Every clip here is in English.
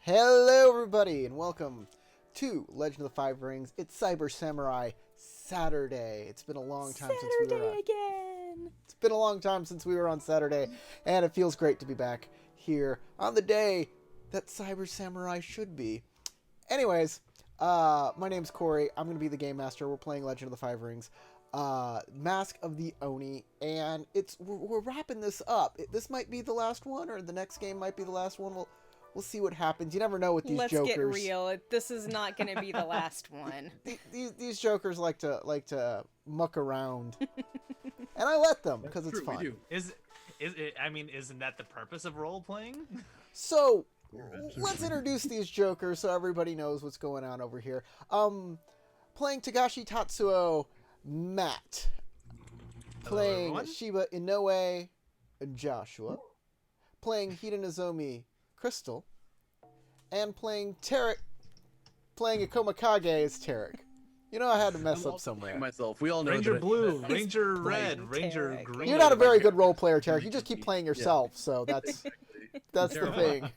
Hello, everybody, and welcome to Legend of the Five Rings. It's Cyber Samurai Saturday. It's been a long time since we were on. Again. It's been a long time since we were on Saturday, and it feels great to be back here on the day that Cyber Samurai should be. Anyways, my name's Corey. I'm going to be the game master. We're playing Legend of the Five Rings. Mask of the Oni, and we're wrapping this up. This might be the last one, or the next game might be the last one. We'll see what happens. You never know with these Let's jokers. get real. This is not going to be the last one. These jokers like to muck around, and I let them because it's fun. We do. Is it? I mean, isn't that the purpose of role playing? So let's introduce these jokers so everybody knows what's going on over here. Playing Tagashi Tatsuo, Matt. Playing everyone. Shiba Inoue, Joshua. Playing Hida Nozomi, Crystal. And playing Tarek. Playing Akomakage is Tarek. You know I had to mess up somewhere. Myself. We all know Ranger that Blue, Ranger Red, Tarek. Ranger Green. You're not a very good role player, Tarek. You just keep playing yourself, so that's the Terrible. thing.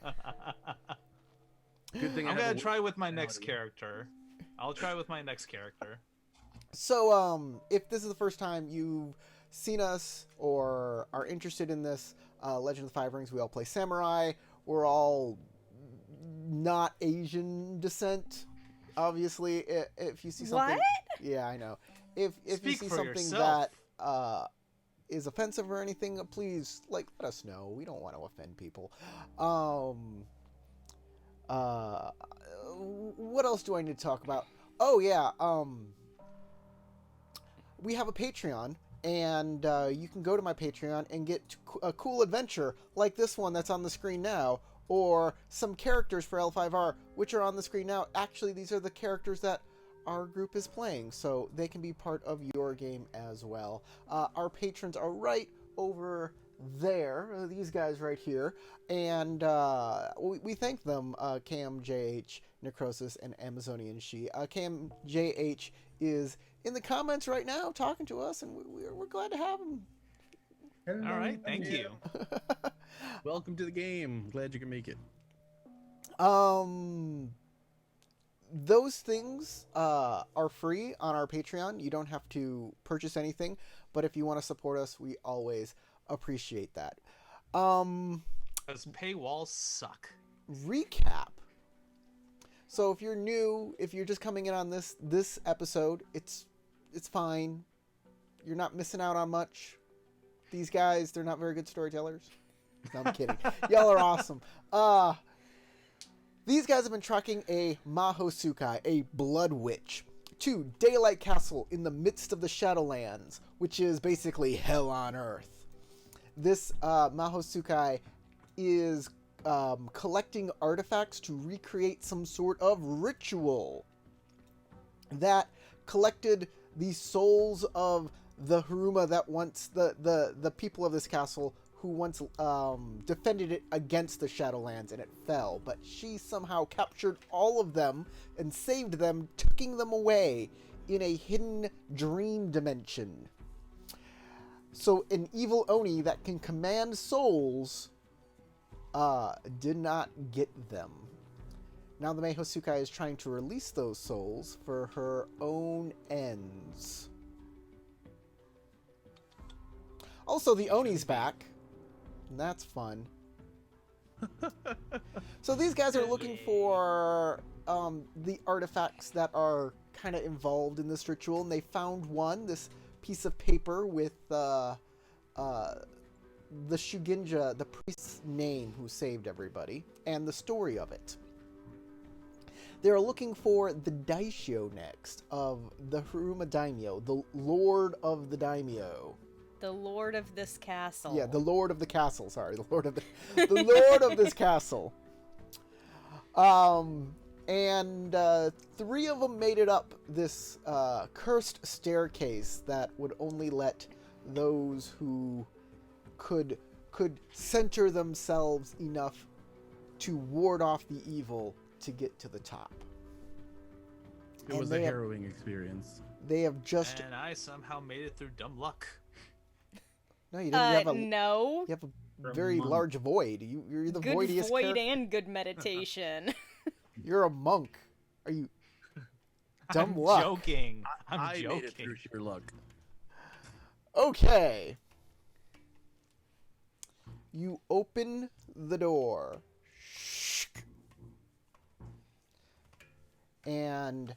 Good thing I'm I have gonna a- try with my next character. I'll try with my next character. So, if this is the first time you've seen us or are interested in this, Legend of the Five Rings, we all play samurai. We're all not Asian descent. Obviously, if you see something, What? yeah, I know. If you Speak see for something yourself. that is offensive or anything, please let us know. We don't want to offend people. What else do I need to talk about? Oh yeah, we have a Patreon, and you can go to my Patreon and get a cool adventure like this one that's on the screen now, or some characters for L5R which are on the screen now. Actually, these are the characters that our group is playing, so they can be part of your game as well. Our patrons are right over there, these guys right here, and we thank them, KMJH, Necrosis, and Amazonian She. KMJH is in the comments right now talking to us, and we're glad to have him. All right, thank you. Welcome to the game. Glad you can make it. Those things are free on our Patreon. You don't have to purchase anything, but if you want to support us, we always appreciate that. Because paywalls suck. Recap. So if you're new, if you're just coming in on this episode, it's fine. You're not missing out on much. These guys, they're not very good storytellers. No, I'm kidding. Y'all are awesome. These guys have been tracking a Mahosukai, a blood witch, to Daylight Castle in the midst of the Shadowlands, which is basically hell on earth. This Mahosukai is collecting artifacts to recreate some sort of ritual that collected the souls of the Haruma that once the people of this castle who once defended it against the Shadowlands, and it fell. But she somehow captured all of them and saved them, tucking them away in a hidden dream dimension. So an evil Oni that can command souls did not get them. Now the Mahosukai is trying to release those souls for her own ends. Also, the Oni's back. And that's fun. So these guys are looking for the artifacts that are kind of involved in this ritual, and they found one, this piece of paper with the Shugenja, the priest's name who saved everybody, and the story of it. They're looking for the Daishyo next of the Haruma Daimyo, the Lord of the Daimyo. The lord of this castle. Yeah, the Lord of the Castle. Sorry, the Lord of the Lord of this castle. And three of them made it up this cursed staircase that would only let those who could center themselves enough to ward off the evil to get to the top. It was a harrowing experience. They have just And I somehow made it through dumb luck. No, you didn't. You have a No. you have a For a very monk. large void. You're the Good voidiest void character. and good meditation. You're a monk. Are you dumb I'm luck? joking. I'm I joking. made it through sheer luck. Okay. You open the door. And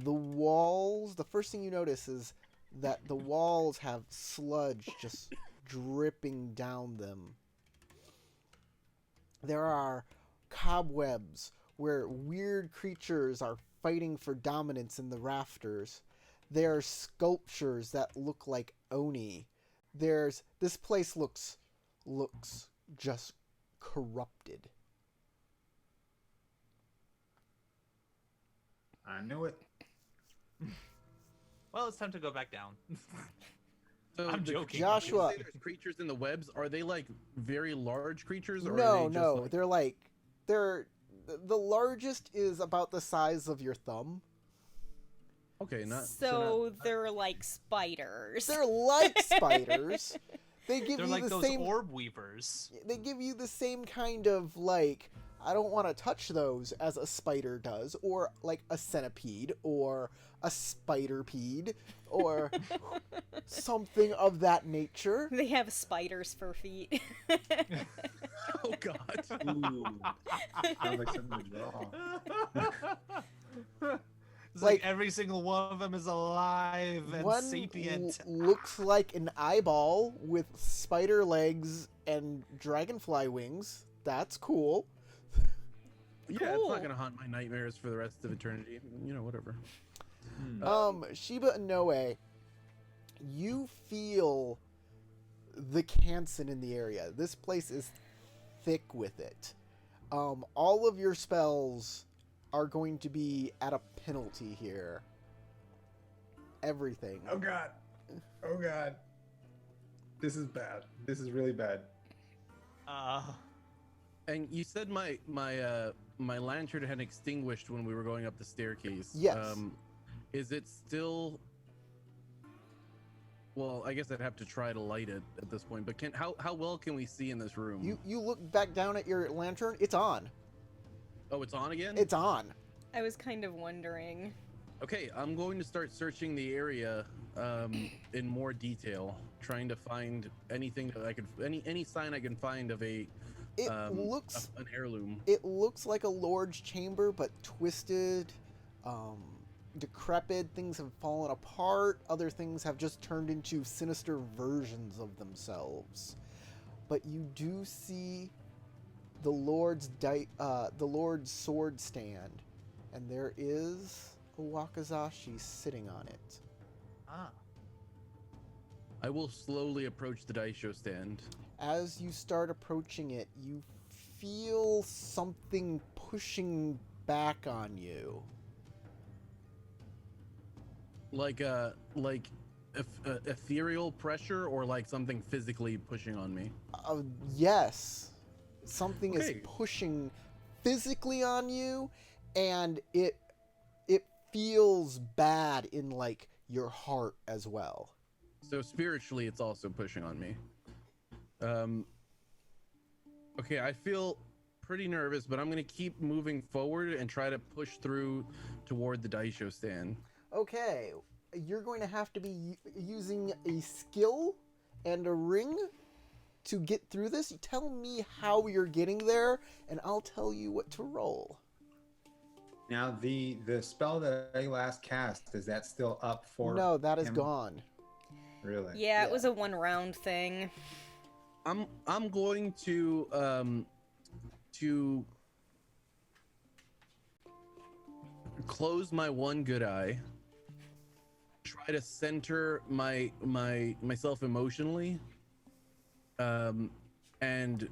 the walls, the first thing you notice is that the walls have sludge just dripping down them. There are cobwebs where weird creatures are fighting for dominance in the rafters. There are sculptures that look like Oni. This place looks just corrupted. I knew it. Well, it's time to go back down. So I'm the joking. Joshua- You say there's creatures in the webs. Are they like very large creatures, or No, are they no, just they're the largest is about the size of your thumb. okay? So they're like spiders. They're like spiders. They give They're you like the those same. orb weavers. They give you the same kind of like. I don't want to touch those as a spider does, or like a centipede, or a spiderpede, or something of that nature. They have spiders for feet. oh god. Ooh. Sounds like something to draw. It's like Like- every single one of them is alive and One sapient. looks like an eyeball with spider legs and dragonfly wings. That's cool. Yeah, it's Cool. not gonna haunt my nightmares for the rest of eternity. You know, whatever. Shiba Inoue, you feel the Kansen in the area. This place is thick with it. All of your spells are going to be at a penalty here. Everything. Oh god. Oh god. This is bad. This is really bad. And you said my lantern had extinguished when we were going up the staircase. Yes. Is it still? Well, I guess I'd have to try to light it at this point. But how well can we see in this room? You look back down at your lantern. It's on. Oh, it's on again. It's on. I was kind of wondering. Okay, I'm going to start searching the area in more detail, trying to find anything that I could, any sign I can find of a It an heirloom. It looks like a lord's chamber, but twisted, decrepit. Things have fallen apart. Other things have just turned into sinister versions of themselves. But you do see the lord's sword stand, and there is a wakizashi sitting on it. I will slowly approach the daisho stand. As you start approaching it, you feel something pushing back on you. Like ethereal pressure, or like something physically pushing on me. Yes, something is Okay. pushing physically on you, and it feels bad in like your heart as well. So spiritually, it's also pushing on me. Okay, I feel pretty nervous, but I'm gonna keep moving forward and try to push through toward the daisho stand. Okay, you're going to have to be using a skill and a ring to get through this. You tell me how you're getting there, and I'll tell you what to roll. Now the spell that I last cast, is that still up for No, that is him? gone. Really? Yeah, it Yeah. was a one round thing. I'm going to close my one good eye, try to center myself emotionally, and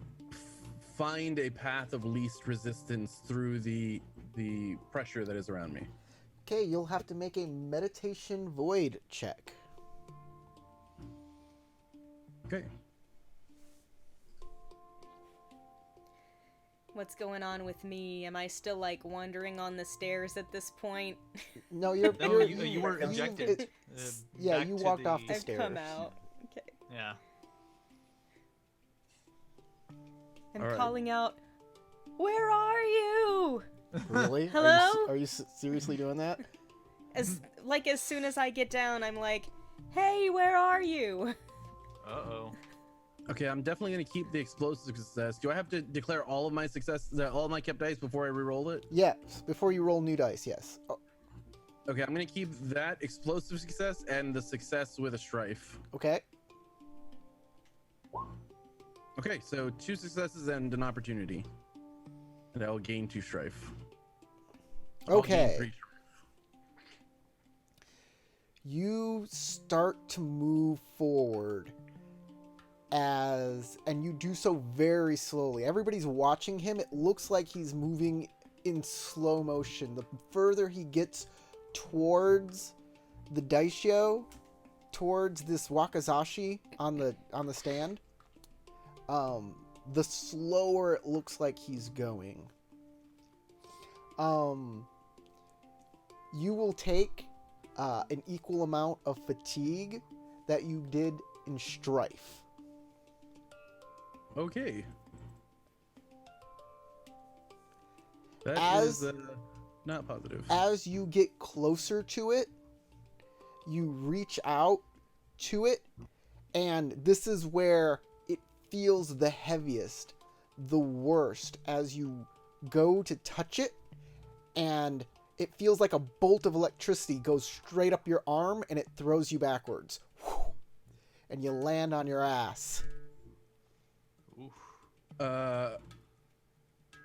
find a path of least resistance through the pressure that is around me. Okay, you'll have to make a meditation void check. Okay. What's going on with me? Am I still like wandering on the stairs at this point? No, you're. No, you're you were you- ejected. it- yeah, back you to walked off the I've stairs. come out. Okay. Yeah. and All right. calling out, "Where are you?" Really? Hello? Are you seriously doing that? As soon as I get down, I'm like, "Hey, where are you?" Uh-oh. Okay, I'm definitely gonna keep the explosive success. Do I have to declare all of my successes, all of my kept dice before I re-roll it? Yes. Before you roll new dice, yes. Oh, Okay, I'm gonna keep that explosive success and the success with a strife. okay. Okay, so 2 successes and an opportunity, and I'll gain 2 strife. I'll gain Okay. 3 strife. You start to move forward and you do so very slowly. Everybody's watching him. It looks like he's moving in slow motion. The further he gets towards the daisho, towards this wakizashi on the stand, the slower it looks like he's going. You will take an equal amount of fatigue that you did in strife. Okay. That As- is not positive. As you get closer to it, you reach out to it, and this is where it feels the heaviest, the worst, as you go to touch it, and it feels like a bolt of electricity goes straight up your arm and it throws you backwards. And you land on your ass. Oof. I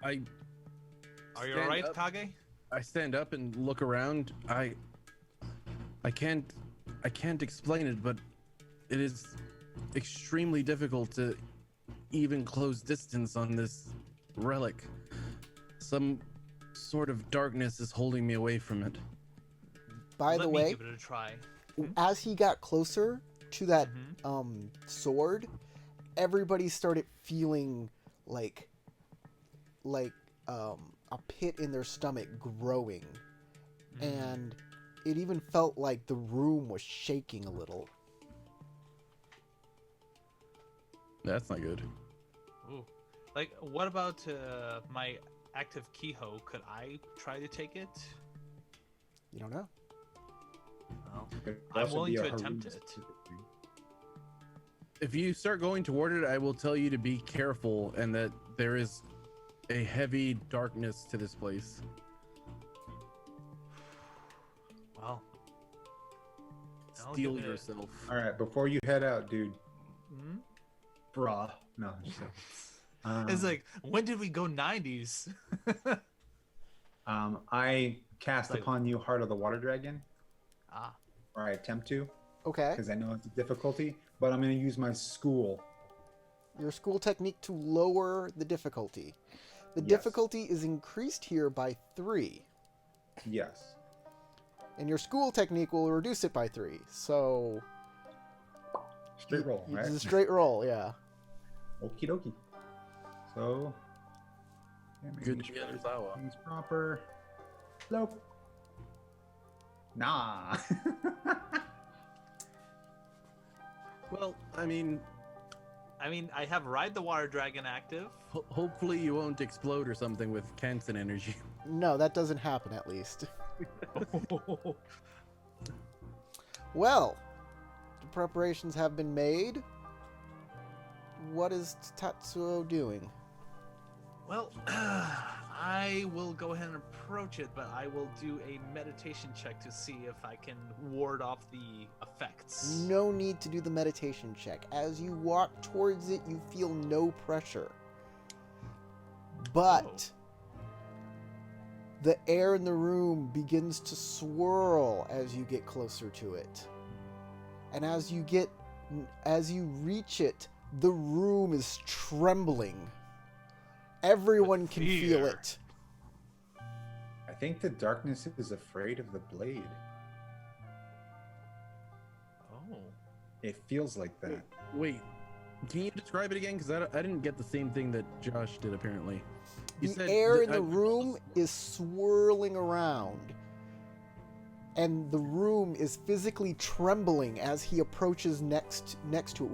Are you stand alright, up. Kage? I stand up and look around. I can't explain it, but it is extremely difficult to even close distance on this relic. Some sort of darkness is holding me away from it. By Let the me way, give it a try. as he got closer to that Mhm. sword, everybody started feeling like a pit in their stomach growing, and it even felt like the room was shaking a little. That's not good. Ooh. Like, what about my active Kiho? Could I try to take it? You don't know. Well, Could I'm also willing be a to attempt Harun it. specific thing. If you start going toward it, I will tell you to be careful and that there is a heavy darkness to this place. well. I'll Steel give it a- yourself. All right, before you head out, dude. Hmm? Bruh. No, just kidding. It's like, when did we go 90s? I cast Like- upon you Heart of the Water Dragon, Ah. or I attempt to, Okay. because I know it's a difficulty, but I'm going to use my school. Your school technique to lower the difficulty. The Yes. difficulty is increased here by 3, Yes. and your school technique will reduce it by 3. So Straight roll, right? It's a straight roll, yeah. Okie dokie. So, yeah, making Good sure together, everything's Zawa. proper. Nope. Nah. Well, I mean, I have Ride the Water Dragon active. hopefully you won't explode or something with Kansen energy. No, that doesn't happen at least. Well, the preparations have been made. What is Tatsuo doing? Well, I will go ahead and approach it, but I will do a meditation check to see if I can ward off the effects. No need to do the meditation check. As you walk towards it, you feel no pressure. But the air in the room begins to swirl as you get closer to it. And as you reach it, the room is trembling. Everyone can feel fear. it. I think the darkness is afraid of the blade. Oh. It feels like that. Wait, can you describe it again? Because I didn't get the same thing that Josh did, apparently. You The said air that in the I- room is swirling around, and the room is physically trembling as he approaches next to it,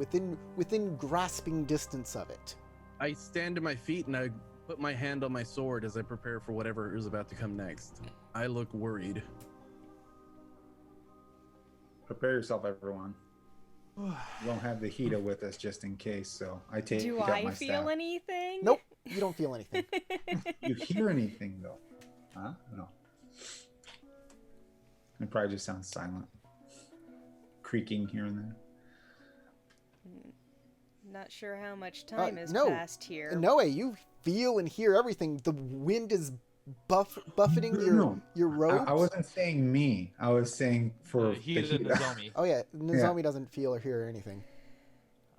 within grasping distance of it. I stand to my feet and I put my hand on my sword as I prepare for whatever is about to come next. I look worried. Prepare yourself, everyone. We don't have the Hida with us just in case, so I take Do up I my feel staff. anything? Nope, you don't feel anything. You hear anything though? Huh? No. It probably just sounds silent. Creaking here and there. Not sure how much time has no. passed here. Noe, you feel and hear everything. The wind is buffeting your robes. I wasn't saying me. I was saying for the Hida and Hida. Nozomi. Oh yeah, Nozomi doesn't feel or hear anything.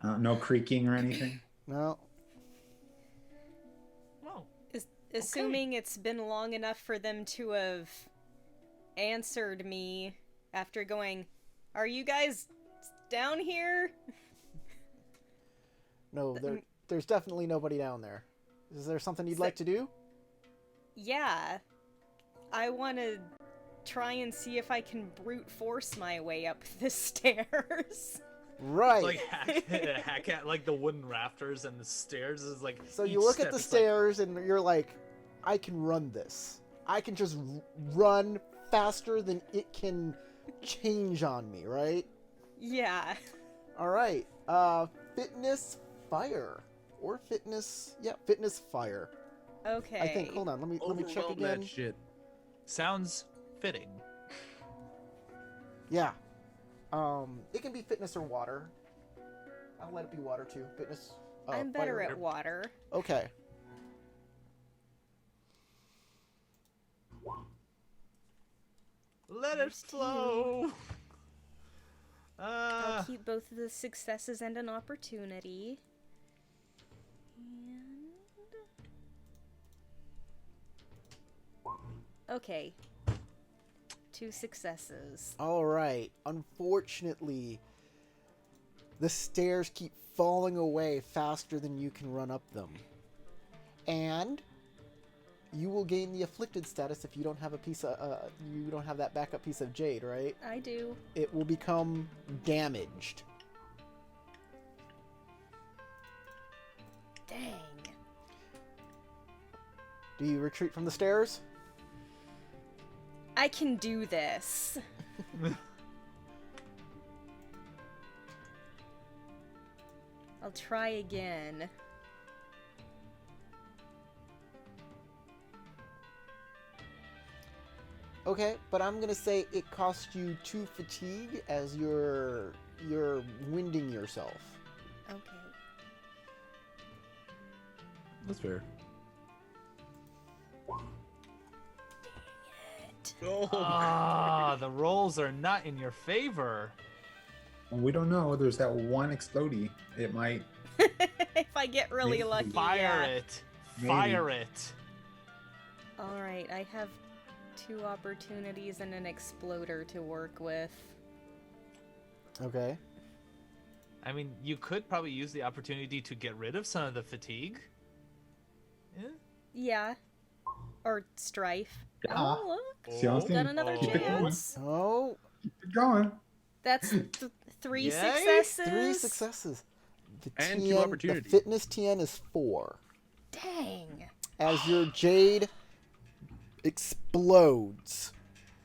No creaking or anything. No. Oh, Assuming it's been long enough for them to have answered me after going, "Are you guys down here?" No, there's definitely nobody down there. Is there something you'd like to do? Yeah. I want to try and see if I can brute force my way up the stairs. Right. like hack at like the wooden rafters and the stairs is like. So each you look step at the is like- stairs and you're like, I can run this. I can just run faster than it can change on me, right? Yeah. All right. Fitness fire or fitness fire. Okay. I think. Hold on. Let me check Overwhelm again. that shit. Sounds fitting. Yeah. It can be fitness or water. I'll let it be water too. Fitness. I'm better fire. at water. Okay. Let it flow. I'll keep both of the successes and an opportunity. And... Okay. 2 successes. All right. Unfortunately, the stairs keep falling away faster than you can run up them. And you will gain the afflicted status if you don't have a piece of you don't have that backup piece of jade, right? I do. It will become damaged. Dang. Do you retreat from the stairs? I can do this. I'll try again. Okay, but I'm gonna say it cost you 2 fatigue as you're winding yourself. Okay. That's fair. The rolls are not in your favor. Well, we don't know. There's that one explodey. It might. If I get really Maybe. lucky. Fire yeah. it. Maybe. Fire it. Alright, I have 2 opportunities and an exploder to work with. Okay. I mean, you could probably use the opportunity to get rid of some of the fatigue. Yeah. Yeah. Or strife. Yeah. Oh, look. See what I'm Oh. saying? Got another Keep it going. chance. Oh, Keep going. That's 3 Yay. successes. 3 successes. The And 2 TN, the opportunities. fitness TN is 4. Dang. As your jade explodes,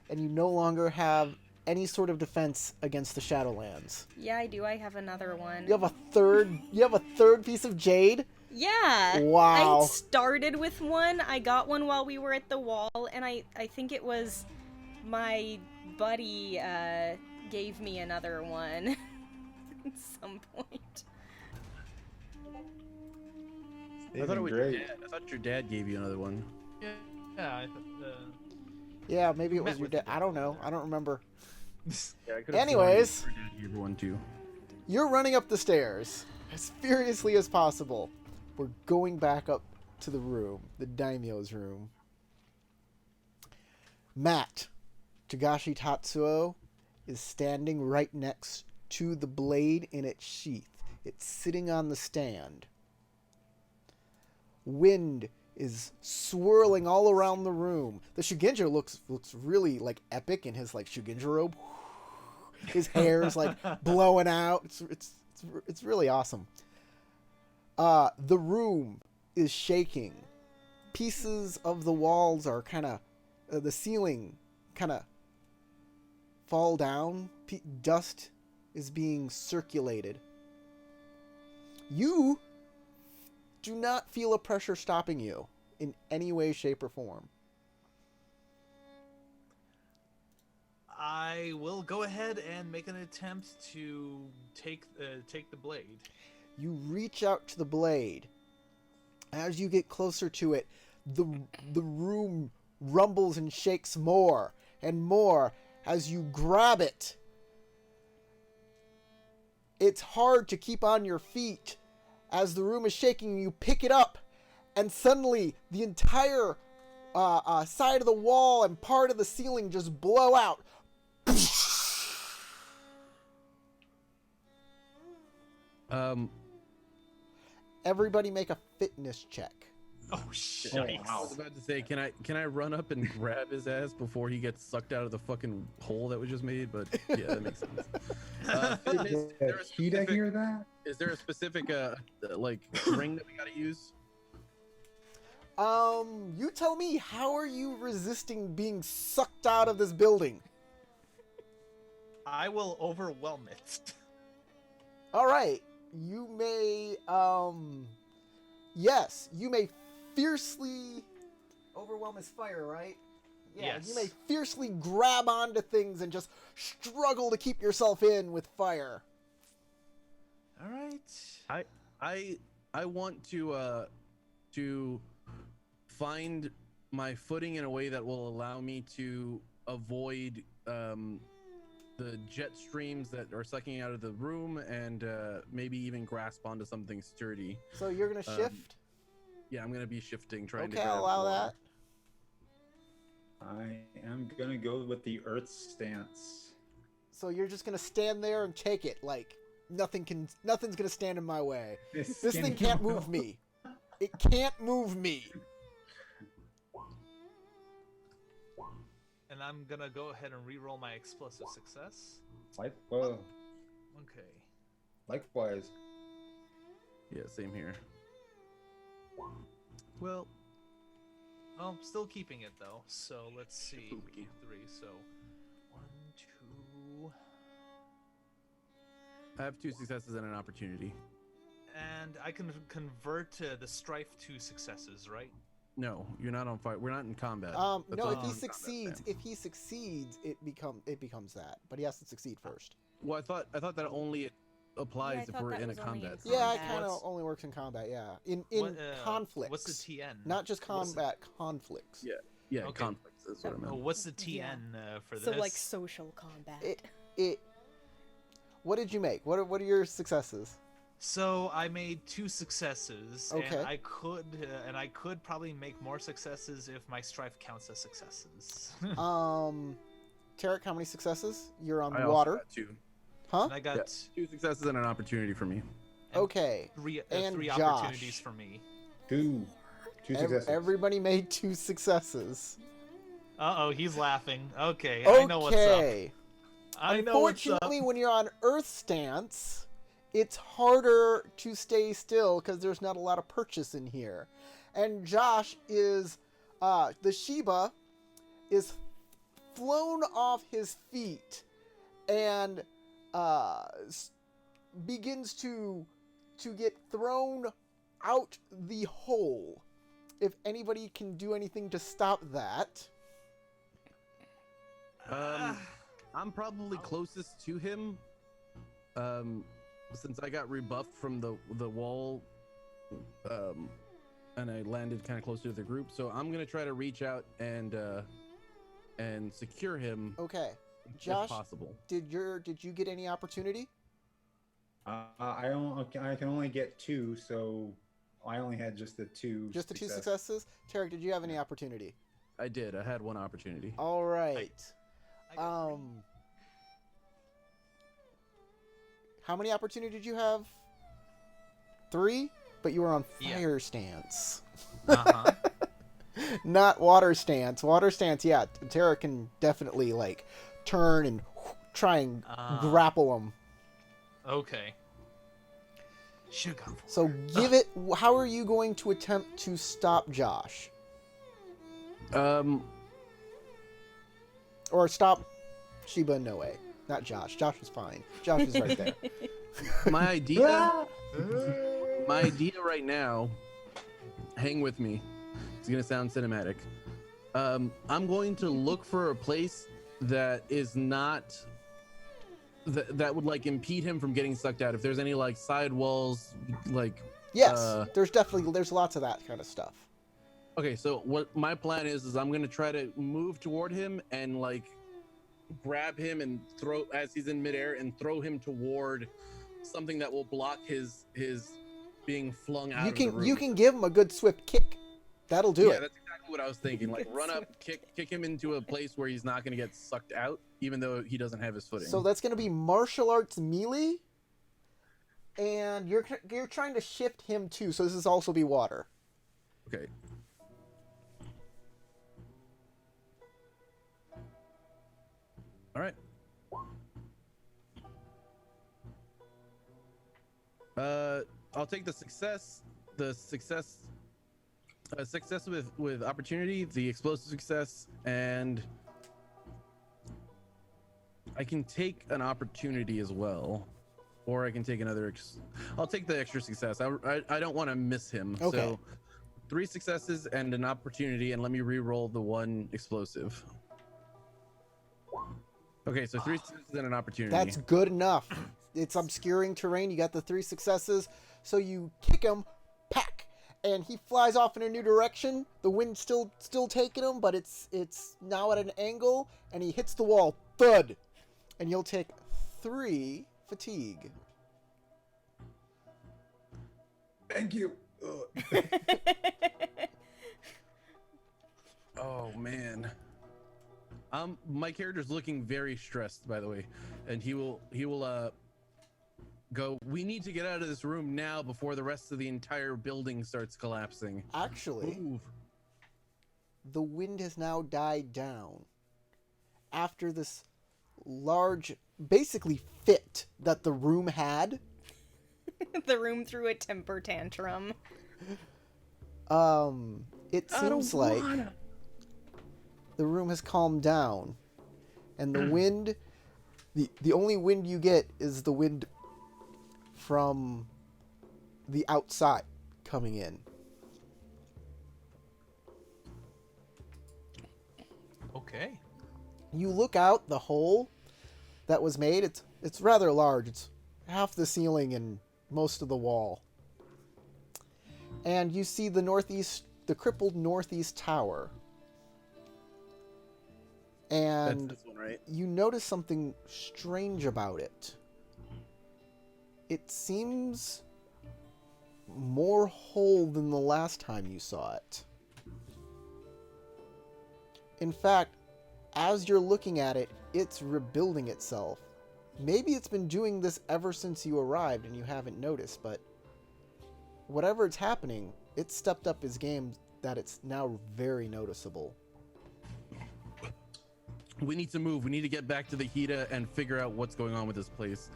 and you no longer have any sort of defense against the Shadowlands. Yeah, I do. I have another one. You have a third piece of jade? Yeah. Wow. I started with one. I got one while we were at the wall, and I think it was my buddy gave me another one at some point. I thought it was Great. your dad. I thought your dad gave you another one. Yeah. I thought, Yeah, maybe it Met was your with dad. the I don't know. I don't remember. Yeah, I Anyways. your dad gave you one too. You're running up the stairs as furiously as possible. We're going back up to the room, the daimyo's room. Matt, Togashi Tatsuo, is standing right next to the blade in its sheath. It's sitting on the stand. Wind is swirling all around the room. The Shugenja looks really like epic in his like Shugenja robe. His hair is like blowing out. It's really awesome. The room is shaking. Pieces of the walls are kind of, the ceiling kind of fall down. Dust is being circulated. You do not feel a pressure stopping you in any way, shape, or form. I will go ahead and make an attempt to take the blade. You reach out to the blade. As you get closer to it, the room rumbles and shakes more and more as you grab it. It's hard to keep on your feet as the room is shaking. You pick it up, and suddenly the entire side of the wall and part of the ceiling just blow out. Everybody make a fitness check. Oh shit! Oh, I wow. was about to say, can I run up and grab his ass before he gets sucked out of the fucking hole that was just made? But yeah, that makes sense. Fitness, Did Hida hear that? is there a specific like ring that we gotta use? You tell me, how are you resisting being sucked out of this building? I will overwhelm it. All right, you may, yes, you may fiercely overwhelm his fire, right? Yeah, Yes. you may fiercely grab onto things and just struggle to keep yourself in with fire. All right. I want to find my footing in a way that will allow me to avoid the jet streams that are sucking out of the room, and maybe even grasp onto something sturdy. So you're gonna shift? Yeah, I'm gonna be shifting, trying to Okay, grab I'll allow water. that. I am gonna go with the Earth stance. So you're just gonna stand there and take it, like nothing's gonna stand in my way. This thing can't move me. It can't move me. And I'm gonna go ahead and re-roll my explosive success. Well, Okay. likewise. Yeah, same here. Well, I'm still keeping it though. So let's see. We Spooky. keep 3. So 1, 2, I have 2 successes and an opportunity. and I can convert the strife to successes, right? No, you're not on fire. We're not in combat. No, That's if all he in combat succeeds, stance. if he succeeds, it becomes that. But he has to succeed first. Well, I thought that only applies Yeah, I if thought we're that in a was only in combat. combat. Yeah, it Combat. kind of What's- only works in combat. Yeah, in What, conflicts. What's the TN? Not just What's the- combat, conflicts. Yeah, yeah, Okay. conflicts. That's what I Oh, meant. what's the TN for this? So like social combat. It. What did you make? What are your successes? So I made 2 successes, Okay. and I could probably make more successes if my strife counts as successes. Tarek, how many successes? You're on I also water, got 2. huh? And I got Yeah, 2 successes and an opportunity for me. Okay. 3 and 3 Josh. opportunities for me. Two successes. Everybody made 2 successes. Uh-oh, he's laughing. Okay, I know what's up. Okay. I know what's up. Unfortunately, when you're on Earth stance, it's harder to stay still because there's not a lot of purchase in here. And Josh is, the Sheba is flown off his feet and begins to get thrown out the hole. If anybody can do anything to stop that. I'm probably closest to him. Since I got rebuffed from the wall, and I landed kind of closer to the group, so I'm gonna try to reach out and secure him Okay. if Josh, possible. did you get any opportunity? I can only get 2, so I only had just the 2. Just the 2 successes? Tarek, did you have any opportunity? I did. I had 1 opportunity. All right. I got 3. How many opportunity did you have? 3? But you were on Yeah. fire stance. Uh-huh. Not water stance. Water stance, yeah. Tarek can definitely like turn and try and grapple him. Okay. Should have gone for So give it. How are you going to attempt to stop Josh? Or stop Shiba Inoue? Not Josh. Josh is fine. Josh is right there. My idea right now, hang with me. It's gonna sound cinematic. I'm going to look for a place that is not that would like impede him from getting sucked out. If there's any like side walls, like Yes, there's lots of that kind of stuff. okay. So what my plan is I'm gonna try to move toward him and like grab him and throw as he's in midair and throw him toward something that will block his being flung out. You can give him a good swift kick. That'll do Yeah, it. that's exactly what I was thinking. Like run up, kick him into a place where he's not going to get sucked out, even though he doesn't have his footing. So that's going to be martial arts melee, and you're trying to shift him too. So this is also be water. Okay. All right. I'll take the success. Success with opportunity, the explosive success, and I can take an opportunity as well, or I can take another. I'll take the extra success. I don't want to miss him. Okay. So 3 successes and an opportunity, and let me re-roll the 1 explosive. Okay, so 3 successes and an opportunity. That's good enough. It's obscuring terrain. You got the 3 successes. So you kick him, pack, and he flies off in a new direction. The wind's still taking him, but it's now at an angle, and he hits the wall. Thud! And you'll take 3 fatigue. Thank you. Oh man. My character's looking very stressed, by the way, and he will go. We need to get out of this room now before the rest of the entire building starts collapsing. Actually, Move. the wind has now died down after this large, basically fit that the room had. The room threw a temper tantrum. It seems like the room has calmed down, and the wind, the only wind you get is the wind from the outside coming in. Okay. You look out the hole that was made. It's rather large. It's half the ceiling and most of the wall. And you see the crippled northeast tower. And That's this one, right? you notice something strange about it. It seems more whole than the last time you saw it. In fact, as you're looking at it, it's rebuilding itself. Maybe it's been doing this ever since you arrived and you haven't noticed, but whatever it's happening, it's stepped up its game that it's now very noticeable. We need to move. We need to get back to the Hida and figure out what's going on with this place.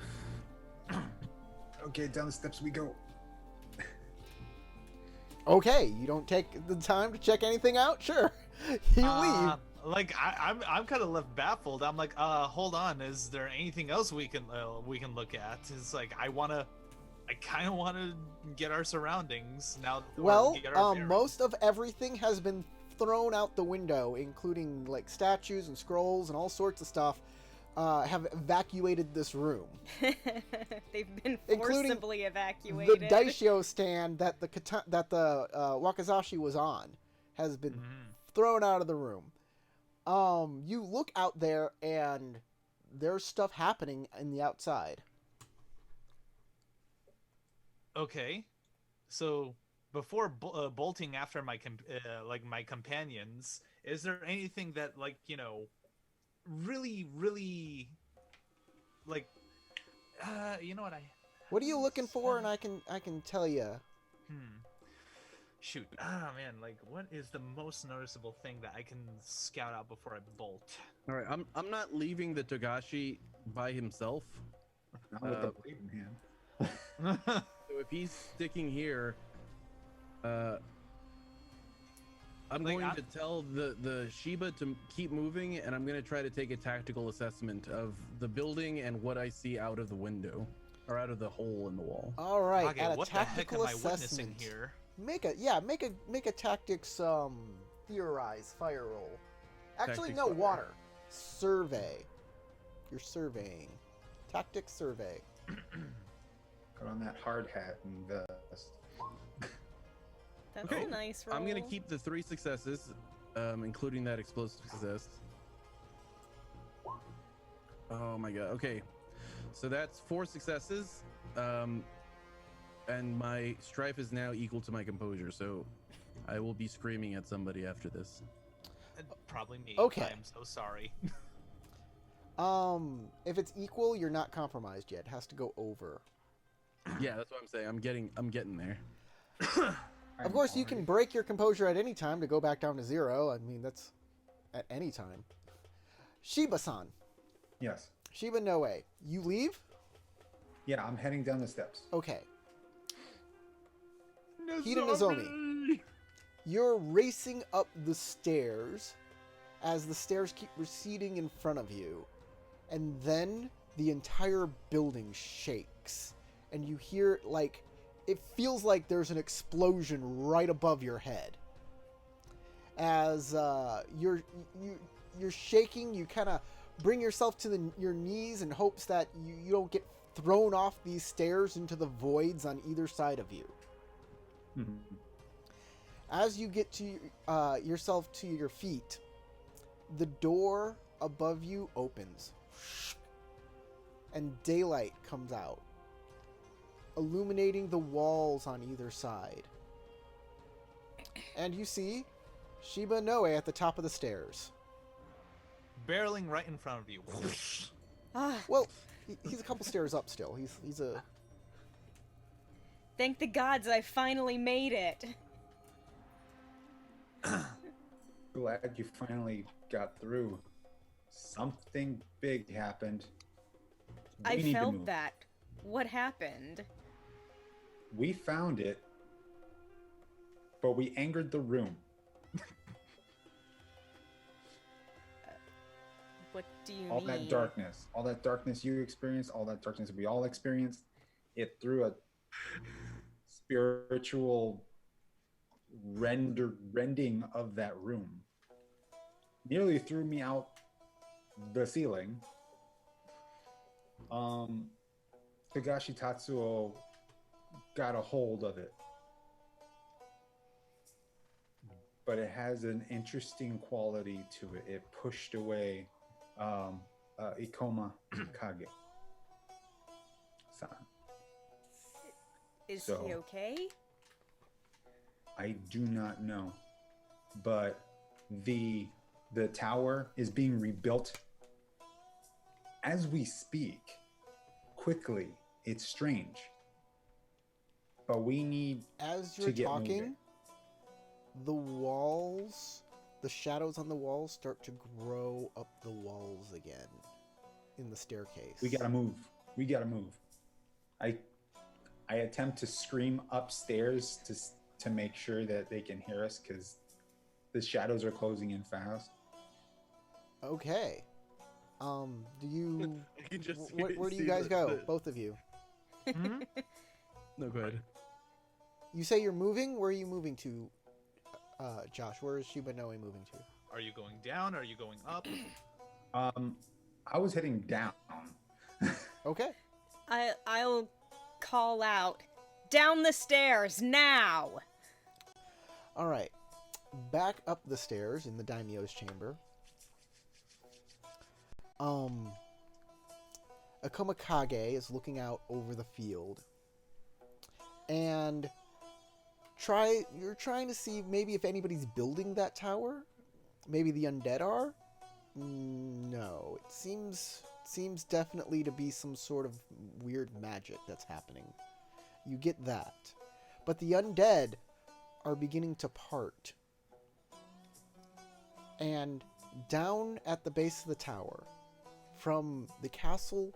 Okay, down the steps we go. Okay, you don't take the time to check anything out? Sure. You leave. Like I'm kind of left baffled. I'm like, hold on. Is there anything else we can look at? It's like I kind of want to get our surroundings now. Well, most of everything has been thrown out the window, including like statues and scrolls and all sorts of stuff. Have evacuated this room. They've been Including forcibly evacuated. The Daisho stand that the Wakazashi was on has been thrown out of the room. You look out there and there's stuff happening in the outside. Okay, so before bolting after my my companions, is there anything that really you know what What are you looking for? And I can tell you. Shoot. Man, what is the most noticeable thing that I can scout out before I bolt? All right, I'm not leaving the Togashi by himself. Not with the blade in hand. So if he's sticking here, I'm Like, going to tell the Shiba to keep moving, and I'm going to try to take a tactical assessment of the building and what I see out of the window or out of the hole in the wall. All right, Okay, at a what the heck tactical am I witnessing assessment, here? make a tactics theorize fire roll. Actually, Tactics no, fire. water. Survey. You're surveying. Tactics survey. Put on that hard hat and That's Okay, a nice roll. I'm going to keep the 3 successes, including that explosive success. Oh my god. Okay. So that's 4 successes. And my strife is now equal to my composure, so I will be screaming at somebody after this. Probably me. Okay. I am so sorry. If it's equal, you're not compromised yet. It has to go over. Yeah, that's what I'm saying. I'm getting there. Of course, you can break your composure at any time to go back down to 0. I mean, that's at any time. Shiba-san. Yes. Shiba Noe. You leave? Yeah, I'm heading down the steps. Okay. Hida Nozomi. You're racing up the stairs as the stairs keep receding in front of you. And then the entire building shakes. And you hear, like, it feels like there's an explosion right above your head. As you're shaking, you kind of bring yourself to your knees in hopes that you don't get thrown off these stairs into the voids on either side of you. Mhm. As you get to yourself to your feet, the door above you opens, and daylight comes out, illuminating the walls on either side. And you see Shiba Noe at the top of the stairs. Barreling right in front of you. Ah, Well, he's a couple stairs up still. He's a... thank the gods I finally made it. Glad you finally got through. Something big happened. We I need to felt move. that. What happened? We found it, but we angered the room. What do you All mean? that darkness you experienced, all that darkness we all experienced, it threw a spiritual rending of that room. Nearly threw me out the ceiling. Togashi Tatsuo got a hold of it. But it has an interesting quality to it. It pushed away Ikoma Kage. San. Is So- he okay? I do not know, but the tower is being rebuilt as we speak. Quickly, it's strange, but we need As to you're get talking, moving. the walls, the shadows on the walls start to grow up the walls again in the staircase. We gotta move. We gotta move. I attempt to scream upstairs to make sure that they can hear us because the shadows are closing in fast. Okay. Do you... I can just where do you see guys go? Both of you. Hmm? No, go ahead. You say you're moving? Where are you moving to, Josh? Where is Shiba Noe moving to? Are you going down? Are you going up? I was heading down. Okay. I'll call out, down the stairs now. All right. Back up the stairs in the daimyo's chamber. Akuma Kage is looking out over the field. And you're trying to see maybe if anybody's building that tower. Maybe the undead are? No. It seems definitely to be some sort of weird magic that's happening. You get that. But the undead are beginning to part. And down at the base of the tower, from the castle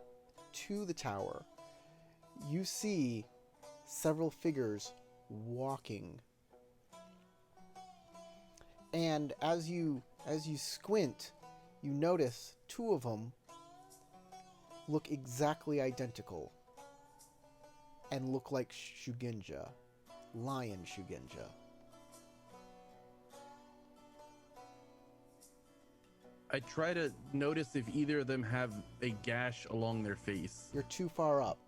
to the tower, you see several figures walking. And as you squint, you notice two of them look exactly identical and look like Shugenja, Lion Shugenja. I try to notice if either of them have a gash along their face. You're too far up.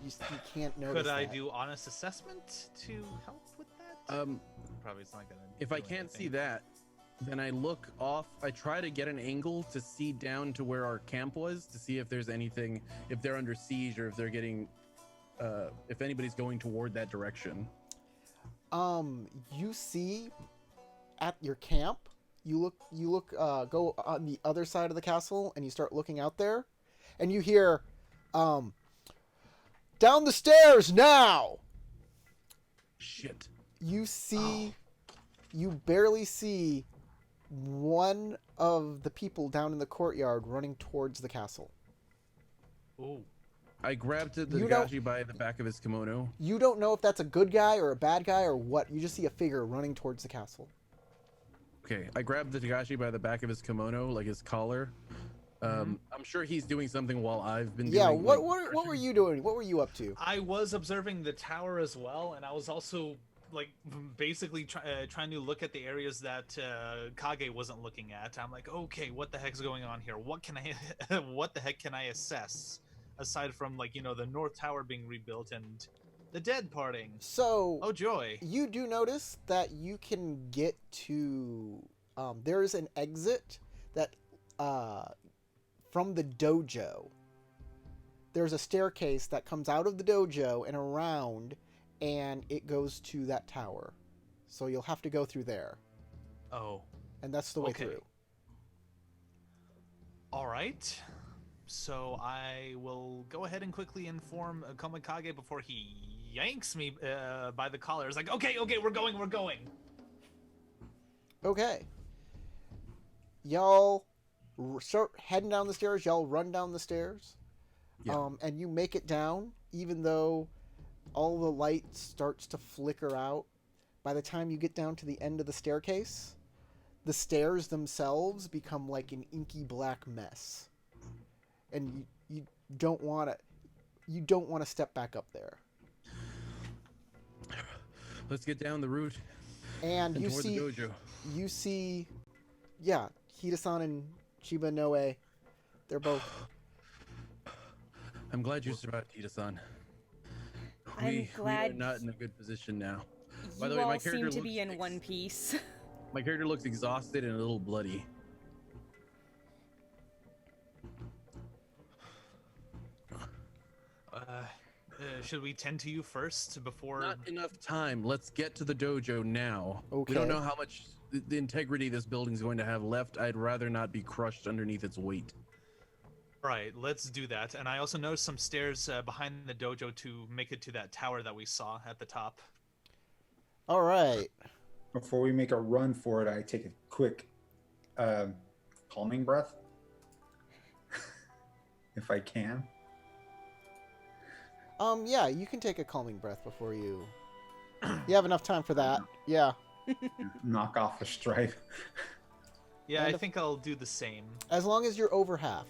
You can't notice Could I that. do honest assessment to help with that? Probably it's not gonna. If I can't see that, then I look off. I try to get an angle to see down to where our camp was to see if there's anything, if they're under siege or if they're getting, if anybody's going toward that direction. You see at your camp, you look, go on the other side of the castle and you start looking out there and you hear, down the stairs now! Shit. You see, you barely see one of the people down in the courtyard running towards the castle. Ooh. I grabbed the You don't- Dagashi by the back of his kimono. You don't know if that's a good guy or a bad guy or what. You just see a figure running towards the castle. Okay, I grabbed the Dagashi by the back of his kimono, like his collar. I'm sure he's doing something while I've been Yeah, doing. what like, were you doing? What were you up to? I was observing the tower as well, and I was also like basically trying to look at the areas that Kage wasn't looking at. I'm like, okay, what the heck's going on here? What can I, what the heck can I assess aside from like the North Tower being rebuilt and the dead parting? So, Oh joy! you do notice that you can get to there's an exit that from the dojo. There's a staircase that comes out of the dojo and around, and it goes to that tower. So you'll have to go through there, Oh, and that's the way Okay. through. all right. So I will go ahead and quickly inform Komikage before he yanks me by the collar. It's like, okay, we're going. Okay. Y'all start heading down the stairs. Y'all run down the stairs. Yeah. And you make it down, even though all the light starts to flicker out. By the time you get down to the end of the staircase, the stairs themselves become like an inky black mess. And you don't want to step back up there. Let's get down the route And and you toward see the dojo. yeah, Hida-san and Chiba Noe, they're both. I'm glad you survived, Ida-san. I'm We are glad not in a good position now. By You the way, my all seem character to be looks in one piece. My character looks exhausted and a little bloody. Should we tend to you first before? Not enough time. Let's get to the dojo now. Okay. We don't know how much the integrity this building's going to have left. I'd rather not be crushed underneath its weight. Right, let's do that. And I also noticed some stairs behind the dojo to make it to that tower that we saw at the top. All right. Before we make a run for it, I take a quick calming breath. If I can. Yeah, you can take a calming breath before you. You have enough time for that. Yeah. Knock off a stripe. Yeah, And I if- think I'll do the same. As long as you're over half.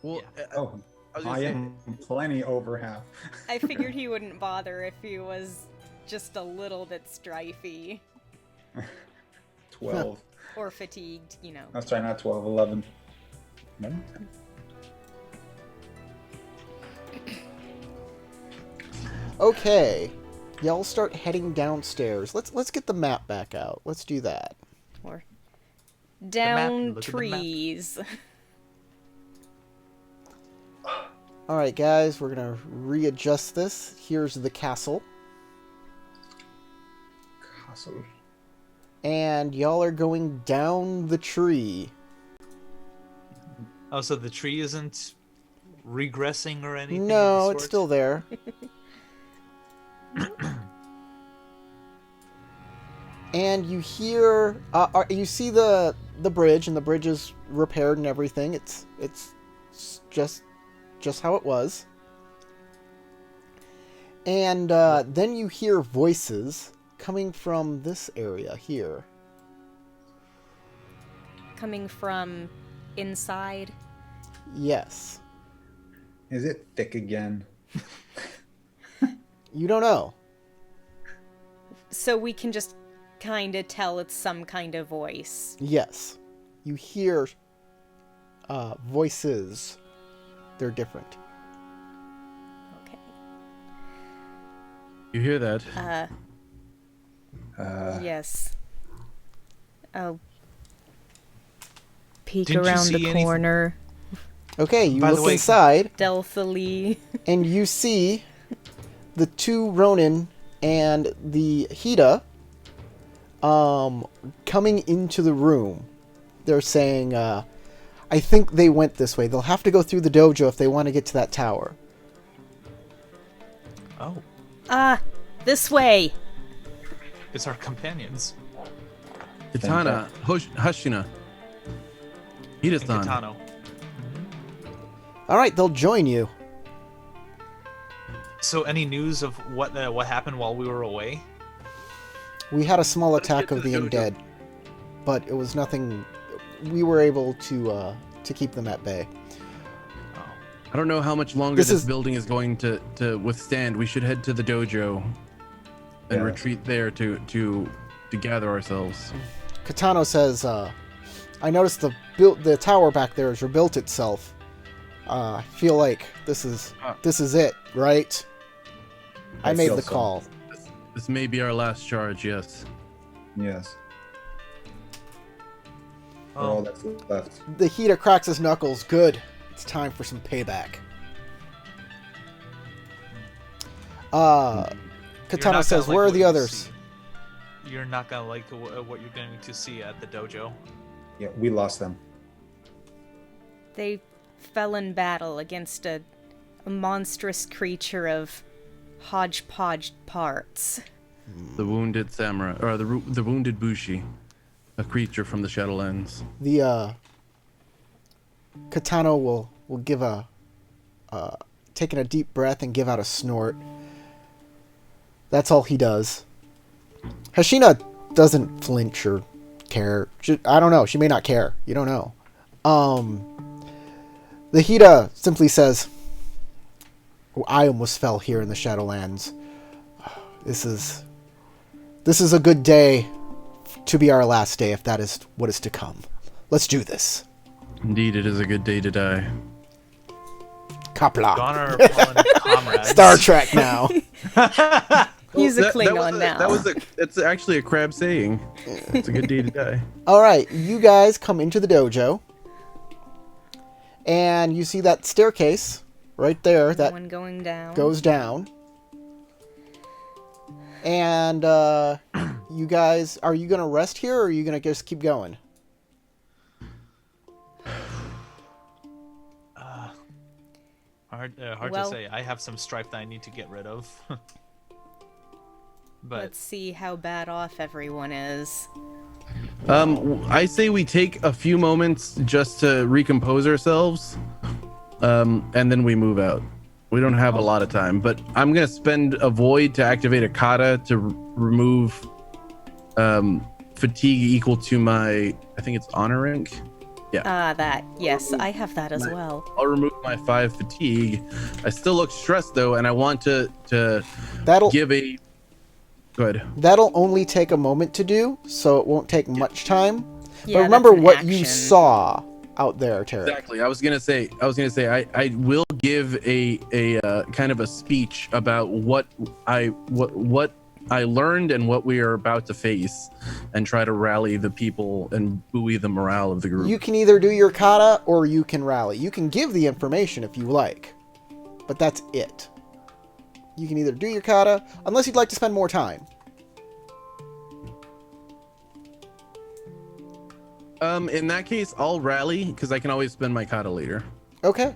Well, Oh, I was gonna I say, am plenty over half. I figured he wouldn't bother if he was just a little bit strifey 12. or fatigued, you know. Oh, sorry, not 12, 11. No? Okay. Y'all start heading downstairs. Let's get the map back out. Let's do that. Or map, down look at the map. trees. All right, guys, we're going to readjust this. Here's the castle. Castle. And y'all are going down the tree. Oh, so the tree isn't regressing or anything? of No, the it's sort? still there. And you hear, you see the bridge, and the bridge is repaired and everything. It's just how it was. And then you hear voices coming from this area here. Coming from inside. Yes. Is it thick again? You don't know. So we can just kind of tell it's some kind of voice. Yes. You hear voices. They're different. Okay. You hear that? Yes. I'll peek Didn't you around see the anything? corner. Okay, you By the look way- inside, Stealthily. and you see the two Ronin and the Hida coming into the room. They're saying, I think they went this way. They'll have to go through the dojo if they want to get to that tower. Oh, This way. it's our companions. Kitana, Hashina. And Hida-san. Kitano. All right, they'll join you. So, any news of what happened while we were away? We had a small Let's attack get of to the the dojo. undead, but it was nothing. We were able to keep them at bay. Oh, I don't know how much longer This this is- building is going to withstand. We should head to the dojo and Yeah. retreat there to gather ourselves. Katano says, I noticed the tower back there has rebuilt itself. I feel like this is it, right? I made feel the so. call. This may be our last charge, yes. Yes. For all oh. that's left. The Hida cracks his knuckles. Good. It's time for some payback. You're Katana not says, gonna like where are what the you others? see. You're not gonna like what you're going to see at the dojo. Yeah, we lost them. They fell in battle against a monstrous creature of hodgepodge parts. The wounded samurai, or the wounded bushi, a creature from the Shadowlands. The Katano will give taking a deep breath and give out a snort. That's all he does. Hashina doesn't flinch or care. I don't know. She may not care. You don't know. The Hida simply says, I almost fell here in the Shadowlands. This is a good day to be our last day, if that is what is to come. Let's do this. Indeed, it is a good day to die. Kapla. Gone are fallen comrades. Star Trek now. He's a That- that was Klingon now. It's actually a crab saying. It's a good day to die. All right, you guys come into the dojo, and you see that staircase right there that One going down. goes down. And you guys, are you gonna rest here, or are you gonna just keep going? Hard Well- to say. I have some strife that I need to get rid of. But Let's see how bad off everyone is. I say we take a few moments just to recompose ourselves, and then we move out. We don't have a lot of time, but I'm gonna spend a void to activate a kata to remove fatigue equal to my, I think it's honor rank. That. Yes, I have that as well. I'll remove my 5 fatigue. I still look stressed though, and I want to That'll give a good. that'll only take a moment to do, so it won't take much time. Yeah, But remember that's an what you action. saw out there, Tarek. Exactly. I was gonna say I will give a kind of a speech about what I learned and what we are about to face, and try to rally the people and buoy the morale of the group. You can either do your kata or you can rally. You can give the information if you like, but that's it. You can either do your kata, unless you'd like to spend more time. In that case, I'll rally because I can always spend my kata later. Okay.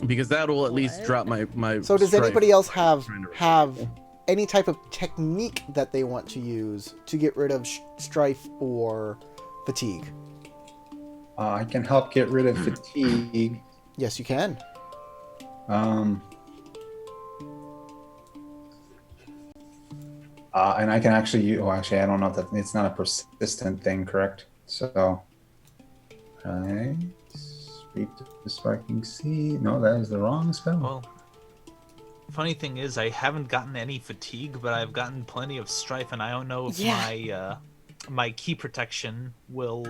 Because that will at least What? drop my So does strife. anybody else have Trying to- any type of technique that they want to use to get rid of strife or fatigue? I can help get rid of fatigue. Yes, you can. And I can actually. Oh, actually, I don't know if that it's not a persistent thing, correct? So, I speak to the sparking sea. No, that is the wrong spell. Well, funny thing is, I haven't gotten any fatigue, but I've gotten plenty of strife, and I don't know if Yeah. my key protection will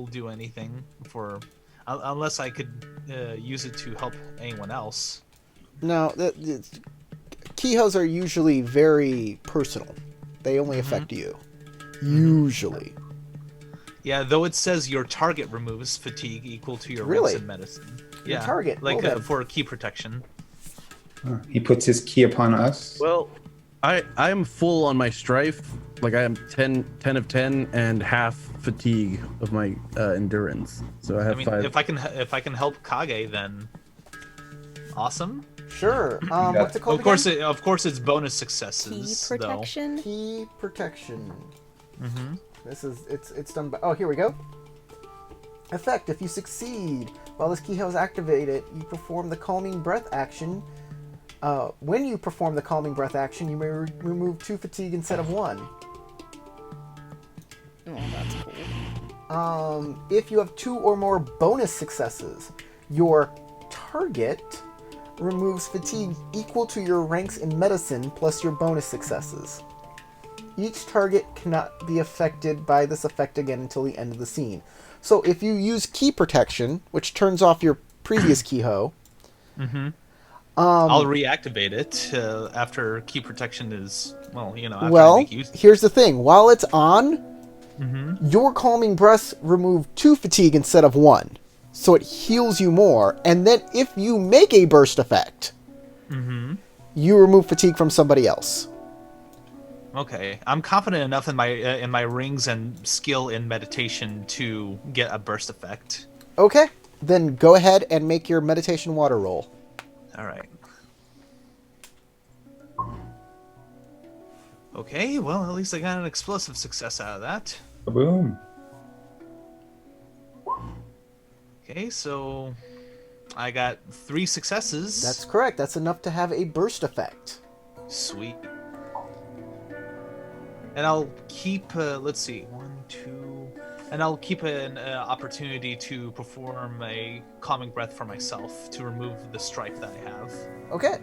do anything for, unless I could use it to help anyone else. No, keyhoes are usually very personal. They only affect you. Usually. Yeah, though it says your target removes fatigue equal to your Really? ranks in medicine. Your Yeah, target, like well then. for key protection. He puts his key upon us. Well, I'm full on my strife. Like I am 10 of 10 and half fatigue of my endurance. So I have I mean, 5. if I can help Kage, then awesome. Sure. What's it called Of course, it's bonus Key successes protection. Key protection. though. Mm-hmm. This is it's done by. Oh, here we go. Effect: if you succeed while this keyhole is activated, you perform the calming breath action. When you perform the calming breath action, you may remove 2 fatigue instead of 1. Oh, that's cool. If you have 2 or more bonus successes, your target removes fatigue equal to your ranks in medicine plus your bonus successes. Each target cannot be affected by this effect again until the end of the scene. So if you use key protection, which turns off your previous keyhole, Mm-hmm. I'll reactivate it after key protection is after I well, make use. here's the thing. While it's on, Mm-hmm. your calming breaths remove 2 fatigue instead of 1. So it heals you more. And then if you make a burst effect, Mm-hmm. you remove fatigue from somebody else. Okay, I'm confident enough in my rings and skill in meditation to get a burst effect. Okay, then go ahead and make your meditation water roll. All right. Okay, well, at least I got an explosive success out of that. Boom. Okay, so I got 3 successes. That's correct. That's enough to have a burst effect. Sweet. And I'll keep, let's see, 1, 2, and I'll keep an opportunity to perform a calming breath for myself to remove the strife that I have. Okay.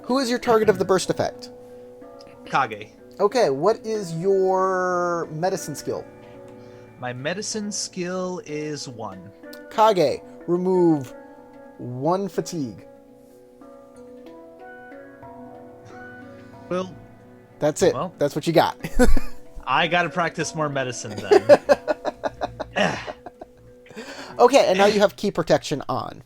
Who is your target of the burst effect? Kage. Okay, what is your medicine skill? My medicine skill is 1. Kage, remove 1 fatigue. Well, That's it. Well. That's what you got. I gotta practice more medicine then. Okay, and now you have key protection on.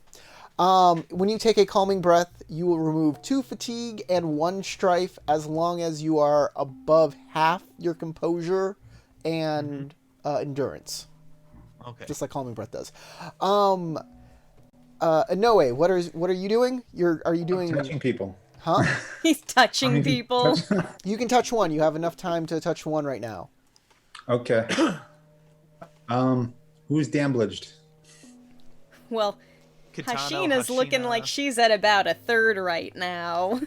When you take a calming breath, you will remove 2 fatigue and 1 strife as long as you are above half your composure and endurance, Okay. just like calming breath does. Inoue, what are you doing? Are you doing? Touching people. Huh? He's touching people. You can touch 1. You have enough time to touch 1 right now. Okay. Who's damaged? Well, Kitano, Hashina's looking Hashina. like she's at about a third right now.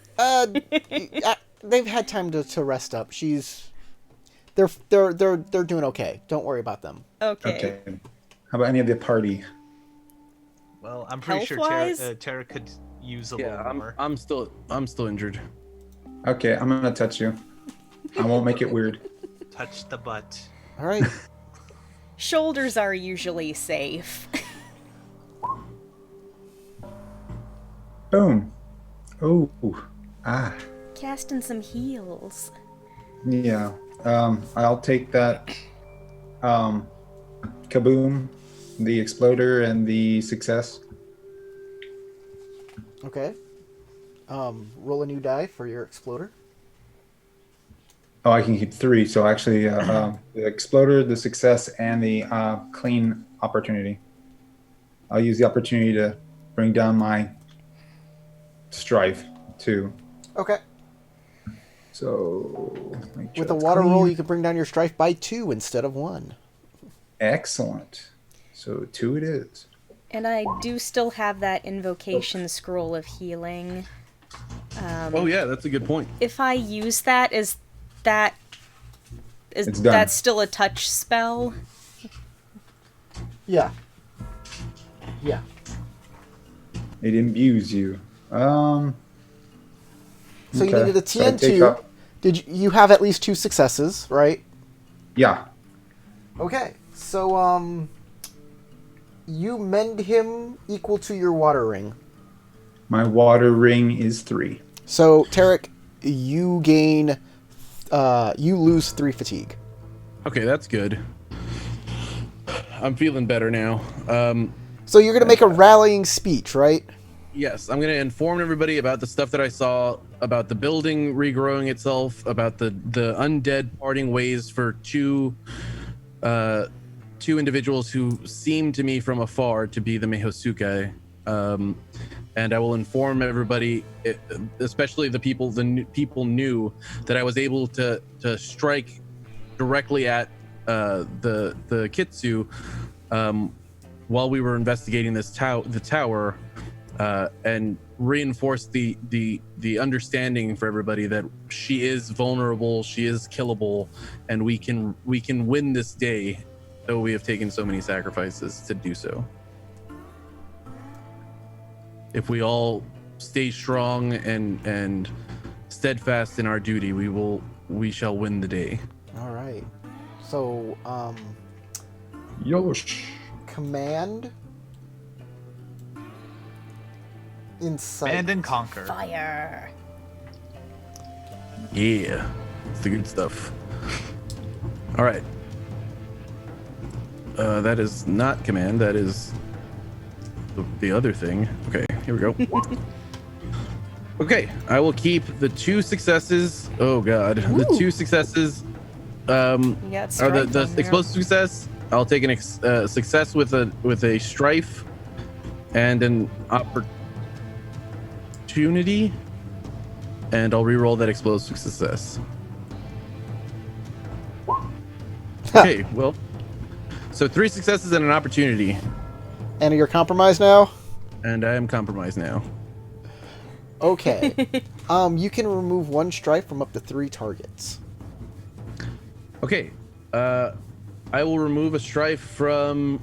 They've had time to rest up. They're doing okay. Don't worry about them. Okay. Okay. How about any of the party? Well, I'm pretty sure Tara, Health-wise? Tara could use a Yeah, little more. I'm still injured. Okay, I'm gonna touch you. I won't make it weird. Touch the butt. All right. Shoulders are usually safe. Boom. Oh. Ah. Casting some heals. Yeah. I'll take that. Kaboom, the exploder, and the success. Okay. Roll a new die for your exploder. Oh, I can keep 3. So actually, the exploder, the success, and the clean opportunity. I'll use the opportunity to bring down my strife too. Okay. So make sure With a that's water roll, clean. you can bring down your strife by 2 instead of 1. Excellent. So 2 it is. And I do still have that invocation scroll of healing. Oh yeah, that's a good point. If I use that, is that It's done. that still a touch spell? Yeah. Yeah. It imbues you. So you okay. needed a So I TN2. take up- Did you have at least 2 successes, right? Yeah. Okay. So you mend him equal to your water ring. My water ring is 3. So Tarek, you gain you lose 3 fatigue. Okay, that's good. I'm feeling better now. So you're going to make a rallying speech, right? Yes, I'm gonna inform everybody about the stuff that I saw, about the building regrowing itself, about the undead parting ways for two individuals who seem to me from afar to be the Mehosukai. And I will inform everybody, especially the people knew that I was able to strike directly at the Kitsu while we were investigating the tower. And reinforce the understanding for everybody that she is vulnerable, she is killable, and we can win this day, though we have taken so many sacrifices to do so. If we all stay strong and steadfast in our duty, we shall win the day. All right. So Yosh. command insight. Command and conquer. Fire. Yeah, it's the good stuff. All right. That is not command. That is the other thing. Okay, here we go. Okay, I will keep the 2 successes. Oh God, the 2 successes. You got Or strike the on there. explosive success. I'll take an success with a strife, and an opportunity, and I'll re-roll that explosive success. Okay, well, so 3 successes and an opportunity, And you're compromised now? and I am compromised now. Okay. You can remove 1 strife from up to 3 targets. Okay, I will remove a strife from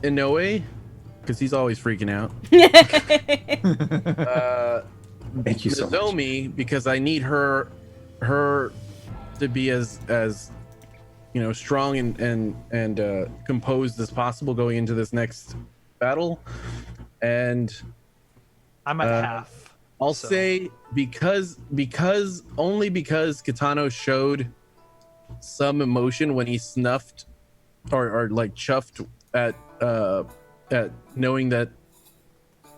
Inoue, because he's always freaking out. Thank you so much. Nozomi, because I need her to be as strong and composed as possible going into this next battle. And I'm at half. I'll So- say because Kitano showed some emotion when he snuffed or like chuffed at knowing that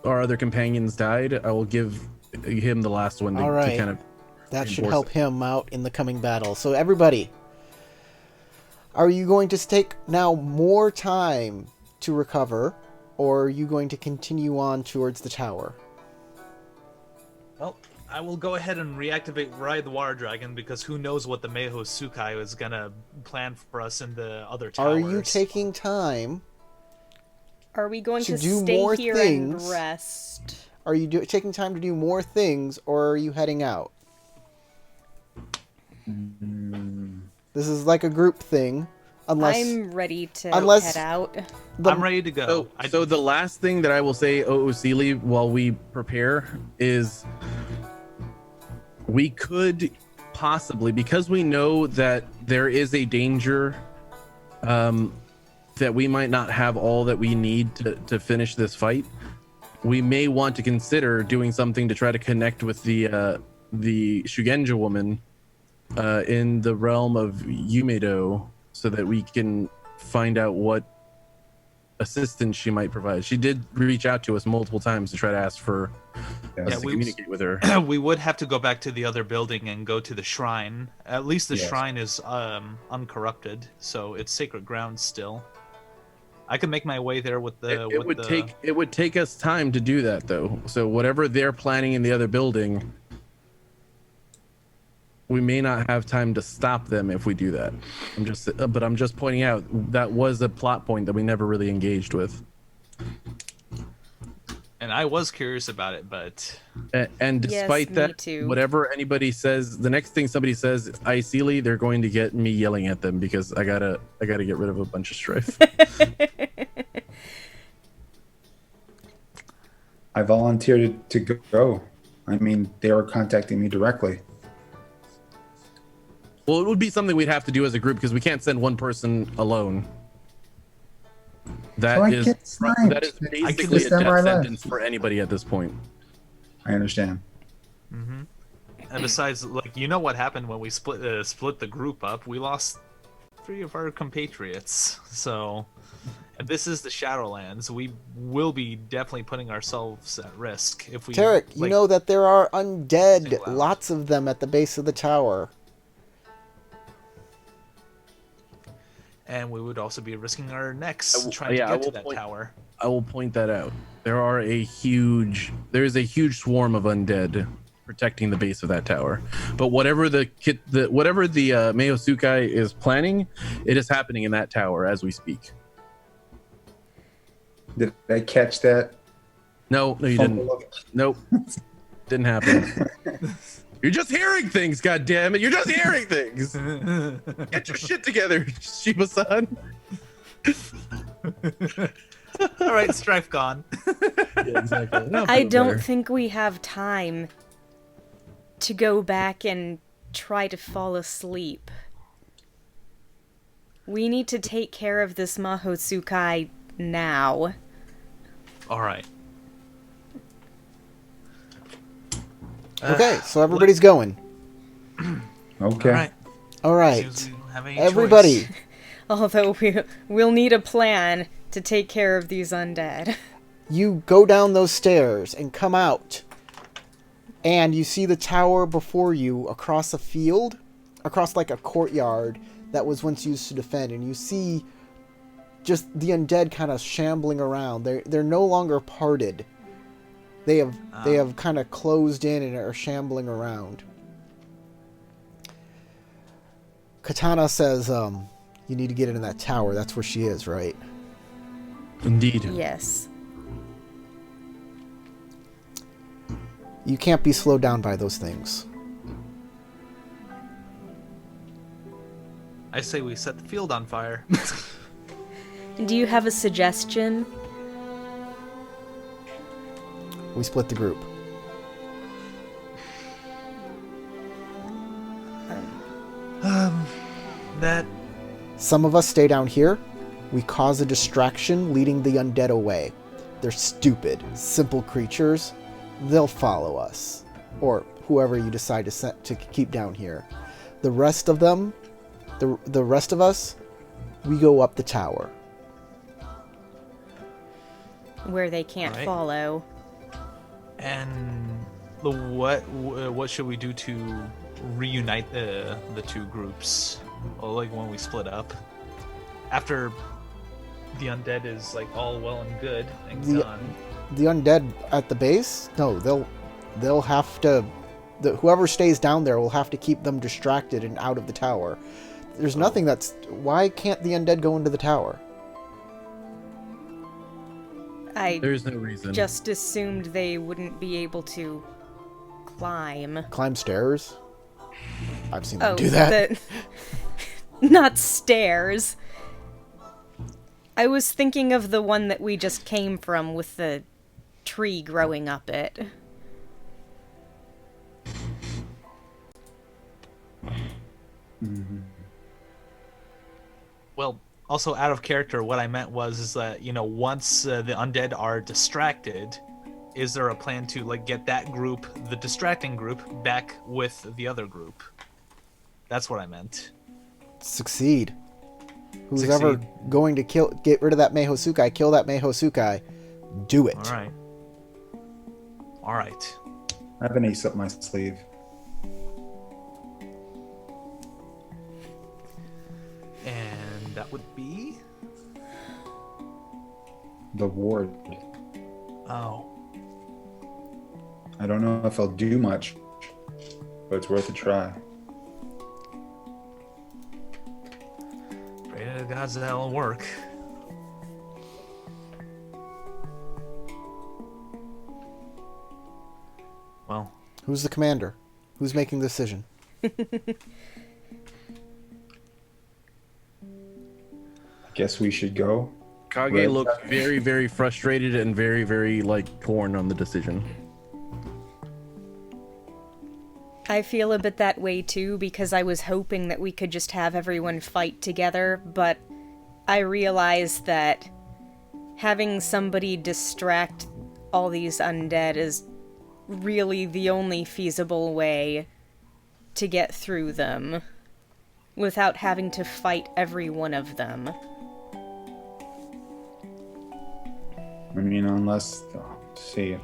our other companions died, I will give him the last one to, All right. to kind of That should reinforce help him out in the coming battle. So everybody, are you going to take now more time to recover, or are you going to continue on towards the tower? Well, I will go ahead and reactivate Ride the Water Dragon, because who knows what the Mehosukai is gonna plan for us in the other towers. Are you taking time? Are we going To to do stay more here things. and rest? Are you taking time to do more things, or are you heading out? This is like a group thing, unless I'm ready to unless- head out. I'm ready to go. So the last thing that I will say, Oosili, while we prepare, is we could possibly, because we know that there is a danger that we might not have all that we need to finish this fight, we may want to consider doing something to try to connect with the Shugenja woman in the realm of Yumedo, so that we can find out what assistance she might provide. She did reach out to us multiple times to try to ask for us Yes. to communicate with her. We would have to go back to the other building and go to the shrine. At least the Yes. shrine is uncorrupted, so it's sacred ground still. I can make my way there with the. It would take us time to do that though. So whatever they're planning in the other building, we may not have time to stop them if we do that. I'm just pointing out that was a plot point that we never really engaged with. And I was curious about it, but And Yes, despite me that, too. whatever anybody says, the next thing somebody says, icily, they're going to get me yelling at them because I gotta get rid of a bunch of strife. I volunteered to go. I mean, they were contacting me directly. Well, it would be something we'd have to do as a group because we can't send one person alone. That So I is get sniped. that is I can basically a stand where I death left. sentence for anybody at this point. I understand. and besides, like, you know what happened when we split the group up? We lost 3 of our compatriots. So, if this is the Shadowlands, we will be definitely putting ourselves at risk if we. Tarek, you like, know that there are undead, single out. lots of them at the base of the tower. and we would also be risking our necks I trying to yeah, I get to will that point- tower. I will point that out. There is a huge swarm of undead protecting the base of that tower. But whatever the Meiosukai is planning, it is happening in that tower as we speak. Did I catch that? No, you didn't. Nope. Didn't happen. You're just hearing things, god damn it. You're just hearing things. Get your shit together, Shiba-san. All right, Strife gone. Yeah, exactly. No, I feel don't better. think we have time to go back and try to fall asleep. We need to take care of this Mahosukai now. All right. Okay, so everybody's going. Okay. All right. All right. Seems we don't have any Everybody, choice. Although we'll need a plan to take care of these undead. you go down those stairs and come out. And you see the tower before you across a field, across like a courtyard that was once used to defend. And you see just the undead kind of shambling around. They're no longer parted. They have kind of closed in and are shambling around. Katana says, you need to get into that tower. That's where she is, right? Indeed. Yes. You can't be slowed down by those things. I say we set the field on fire. Do you have a suggestion? We split the group. That Some of us stay down here. We cause a distraction, leading the undead away. They're stupid, simple creatures. They'll follow us. Or whoever you decide to keep down here. The rest of them, the rest of us, we go up the tower. Where they can't Alright. follow. and what should we do to reunite the two groups? Well, like when we split up after the undead is like all well and good and The- gone. The undead at the base, no, they'll have to. Whoever stays down there will have to keep them distracted and out of the tower. There's nothing that's. Why can't the undead go into the tower? I There's no reason. just assumed they wouldn't be able to climb. Climb stairs? I've seen them Oh, do that. not stairs. I was thinking of the one that we just came from with the tree growing up it. Well, also out of character, what I meant was is that once the undead are distracted, is there a plan to like get that group, the distracting group, back with the other group? That's what I meant. Succeed. Who's ever Succeed. going to get rid of that Mehosukai, kill that Mehosukai. Do it. All right. All right. I have an ace up my sleeve. And that would be. The ward. Oh. I don't know if I'll do much, but it's worth a try. How's that'll work? Well, Who's the commander? Who's making the decision? I guess we should go. Kage Right. looks very, very frustrated and very, very like torn on the decision. I feel a bit that way too, because I was hoping that we could just have everyone fight together, but I realized that having somebody distract all these undead is really the only feasible way to get through them without having to fight every one of them. I mean, unless, see,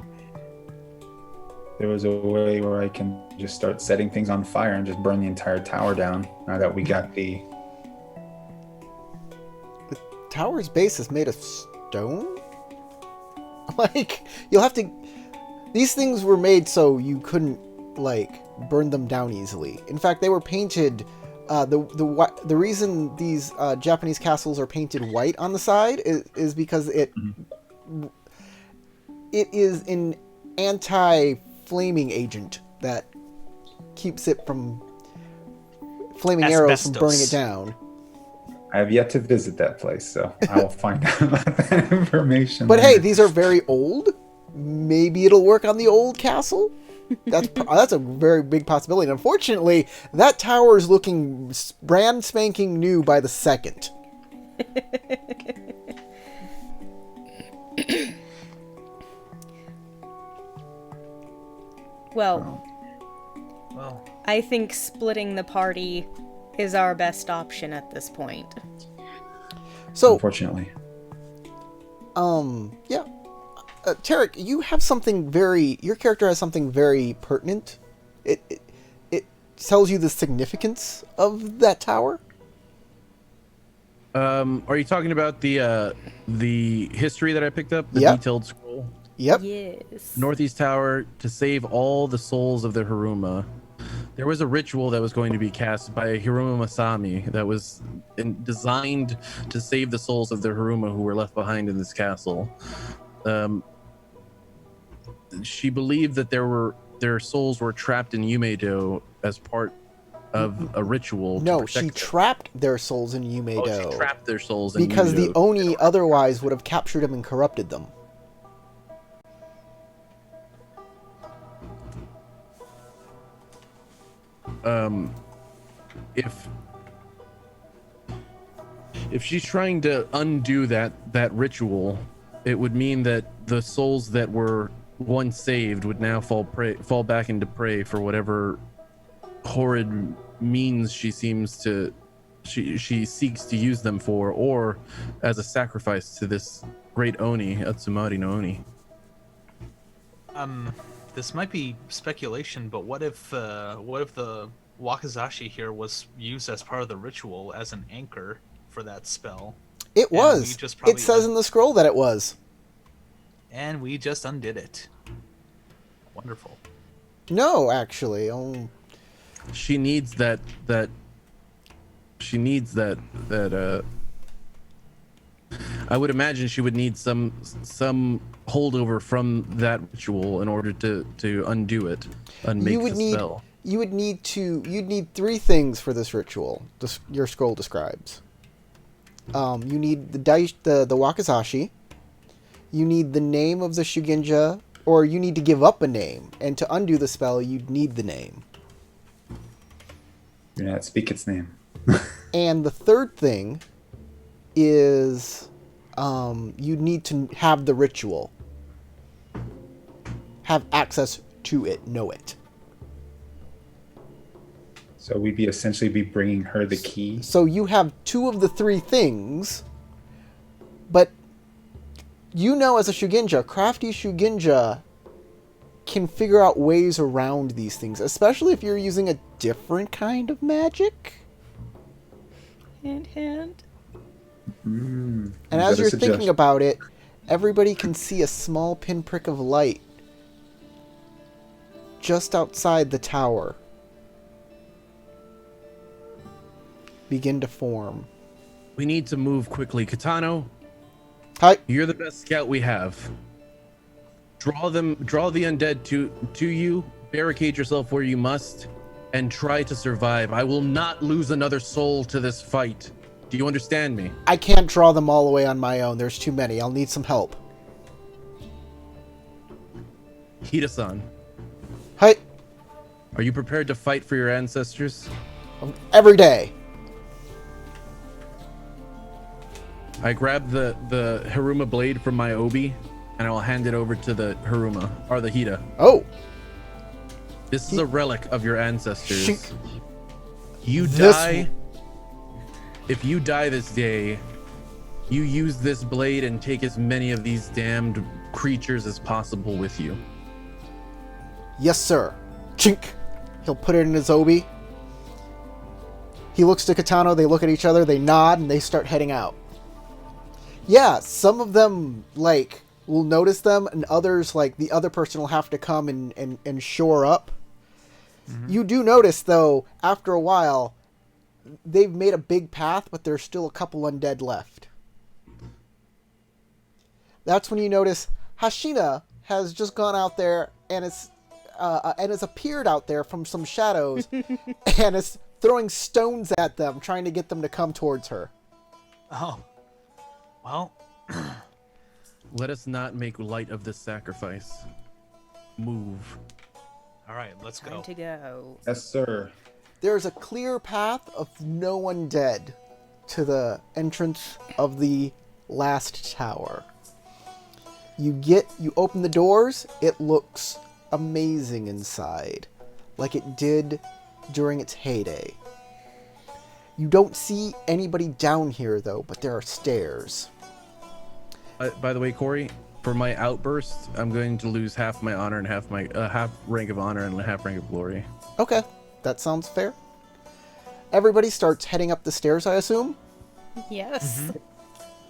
there was a way where I can just start setting things on fire and just burn the entire tower down. Now that we got the Tower's base is made of stone? Like, you'll have to... These things were made so you couldn't, like, burn them down easily. In fact, they were painted... The reason these Japanese castles are painted white on the side is because it is an anti-flaming agent that keeps it from flaming arrows from burning it Asbestos. down. I have yet to visit that place, so I will find out about that information. But hey, later. these are very old. Maybe it'll work on the old castle. That's a very big possibility. And unfortunately, that tower is looking brand spanking new by the second. Well, well, I think splitting the party is our best option at this point. So, Unfortunately, yeah. Tarek, you have something very... Your character has something very pertinent. It tells you the significance of that tower. Are you talking about the history that I picked up? The Yep. detailed scroll? Yep. Yes. Northeast Tower, to save all the souls of the Haruma. There was a ritual that was going to be cast by Hiruma Masami that was designed to save the souls of the Haruma who were left behind in this castle. She believed that their souls were trapped in Yumedo as part of a ritual. No, to she protect them. trapped their souls in Oh, Yumedo. she trapped their souls in Because the Yumedo. Oni otherwise would have captured them and corrupted them. If she's trying to undo that ritual, it would mean that the souls that were once saved would now fall back into prey for whatever horrid means she seems to she seeks to use them for, or as a sacrifice to this great Oni, Atsumari no Oni. this might be speculation, but what if the Wakizashi here was used as part of the ritual as an anchor for that spell, It we was. just It probably says in the scroll that it was. and we just undid it? Wonderful. No, actually. She needs that I would imagine she would need some holdover from that ritual in order to undo it, unmake You would the need spell. you'd need three things for this ritual. Your scroll describes. You need the Wakizashi. You need the name of the Shugenja, or you need to give up a name, and to undo the spell, you'd need the name. do not speak its name. And the third thing is you need to have the ritual. Have access to it, know it. So we'd be essentially bringing her the key. So you have two of the three things, but you know as a Shugenja, crafty Shugenja can figure out ways around these things, especially if you're using a different kind of magic. Hint, hint. And Is as that a you're thinking suggestion? about it, everybody can see a small pinprick of light just outside the tower begin to form. We need to move quickly. Katano, Hi. you're the best scout we have. Draw the undead to you, barricade yourself where you must, and try to survive. I will not lose another soul to this fight. Do you understand me? I can't draw them all the way on my own. There's too many. I'll need some help. Hida-san, Hi. are you prepared to fight for your ancestors? Every day. I grab the Haruma blade from my obi, and I will hand it over to the Haruma, or the Hida. Oh. This is a relic of your ancestors. Shink. You This- die. If you die this day, you use this blade and take as many of these damned creatures as possible with you. Yes, sir. Chink. He'll put it in his obi. He looks to Katano. They look at each other. They nod, and they start heading out. Yeah, some of them, like, will notice them, and others, like, the other person will have to come and shore up. You do notice, though, after a while, they've made a big path, but there's still a couple undead left. That's when you notice Hashina has just gone out there and has appeared out there from some shadows and is throwing stones at them, trying to get them to come towards her. Oh. Well. Let us not make light of this sacrifice. Move. All right, let's go. Time to go. Yes, sir. There's a clear path of no undead to the entrance of the last tower. You open the doors, it looks amazing inside, like it did during its heyday. You don't see anybody down here, though, but there are stairs. By the way, Corey, for my outburst, I'm going to lose half my honor and half my half rank of honor and half rank of glory. Okay, that sounds fair. Everybody starts heading up the stairs, I assume? Yes.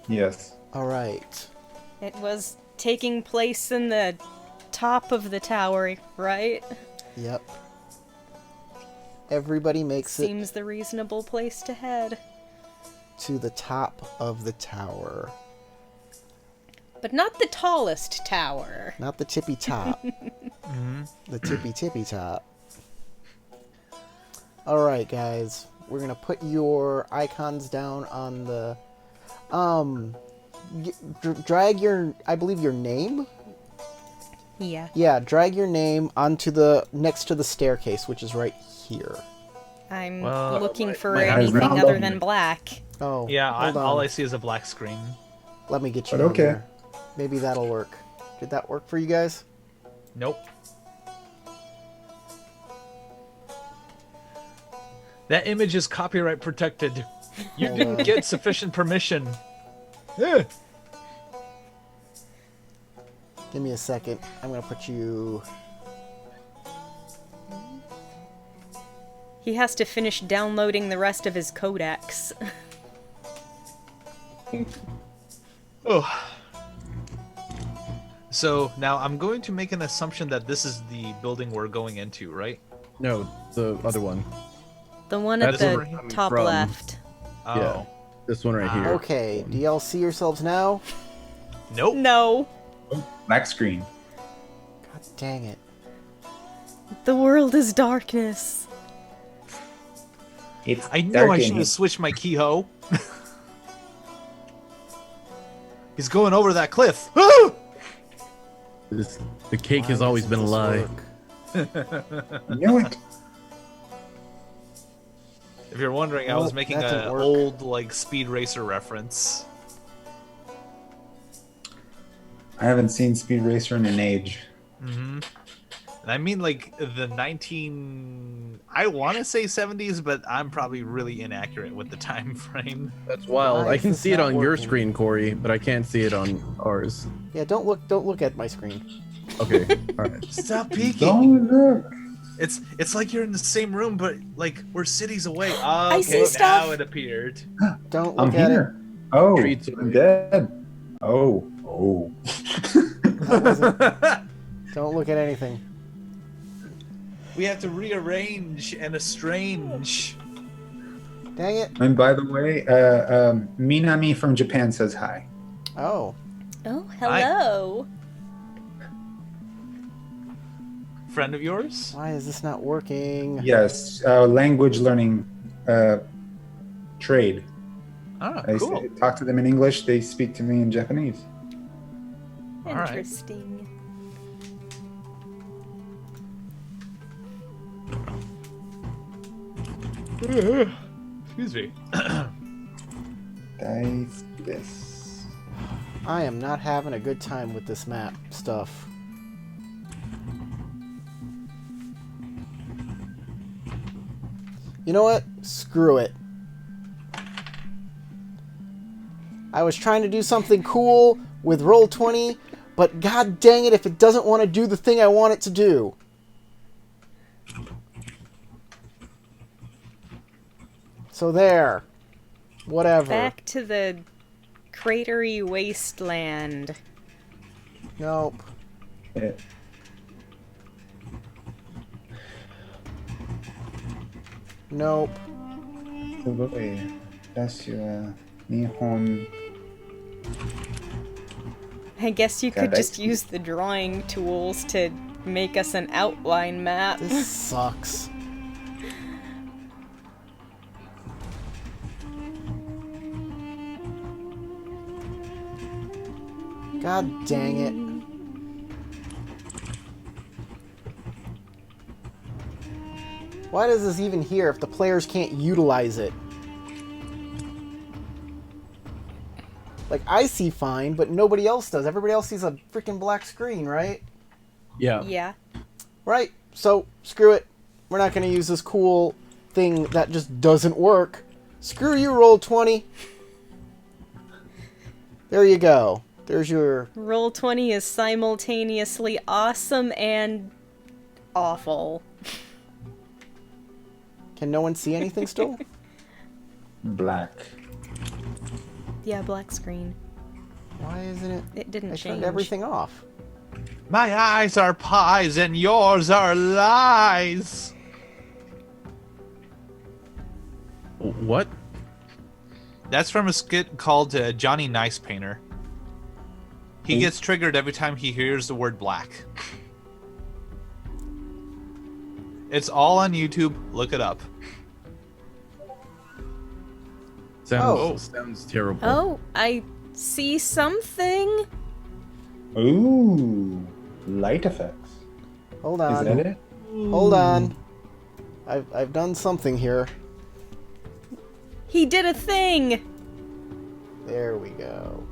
Yes. All right. It was taking place in the top of the tower, right? Yep. Everybody makes it Seems the reasonable place to head. to the top of the tower. But not the tallest tower. Not the tippy top. The tippy top. Alright, guys. We're gonna put your icons down on the... drag your... I believe your name? Yeah. Yeah, drag your name onto the... next to the staircase, which is right here. I'm Well, looking for my eyes anything round other up. than black. Oh, Yeah, hold on. all I see is a black screen. Let me get you But on okay. there. Maybe that'll work. Did that work for you guys? Nope. That image is copyright protected. You Hold didn't on. get sufficient permission. Eh. Give me a second. I'm gonna put you... He has to finish downloading the rest of his codex. Oh. So now I'm going to make an assumption that this is the building we're going into, right? No, the other one. The one at That's the where I'm top from. left. Oh. Yeah. This one right here. Okay, do y'all see yourselves now? Nope. No. Black screen. God dang it. The world is darkness. It's I knew dark I in should here. have switched my keyhole. He's going over that cliff. Ah! The cake Why has always doesn't been a this lie. work? Knew it. If you're wondering, I Nope, was making that an didn't work. old like Speed Racer reference. I haven't seen Speed Racer in an age. Mm-hmm. And I mean like the I want to say 70s, but I'm probably really inaccurate with the time frame. That's wild. Why I is can this see it not on your working? screen, Corey, but I can't see it on ours. Yeah, don't look at my screen. Okay. All right. Stop peeking. Don't look. It's like you're in the same room, but like we're cities away. Oh, I okay, see stuff. now it appeared. Don't I'm look at here. Oh, Treats I'm away. dead. Oh, oh. it. Don't look at anything. We have to rearrange and estrange. Dang it. And by the way, Minami from Japan says hi. Oh. Oh, hello. Friend of yours? Why is this not working? Yes, language learning trade. Ah, I cool. talk to them in English. They speak to me in Japanese. All right. Interesting. Excuse me. Dice this. I am not having a good time with this map stuff. You know what? Screw it. I was trying to do something cool with Roll20, but god dang it if it doesn't want to do the thing I want it to do. So there. Whatever. Back to the cratery wasteland. Nope. Yeah. ノすごい。私は日本 I guess you could God, just use the drawing tools to make us an outline map. This sucks. God dang it. Why does this even here if the players can't utilize it? Like, I see fine, but nobody else does. Everybody else sees a freaking black screen, right? Yeah. Yeah. Right, so screw it. We're not going to use this cool thing that just doesn't work. Screw you, Roll20. There you go. There's your... Roll20 is simultaneously awesome and awful. Can no one see anything still? black. Yeah, black screen. Why isn't it? It didn't I change. turned everything off. My eyes are pies and yours are lies. What? That's from a skit called Johnny Nice Painter. He gets triggered every time he hears the word black. It's all on YouTube. Look it up. Sounds terrible. Oh, I see something. Ooh, light effects. Hold Is on. that it? Hold on. I've done something here. He did a thing. There we go.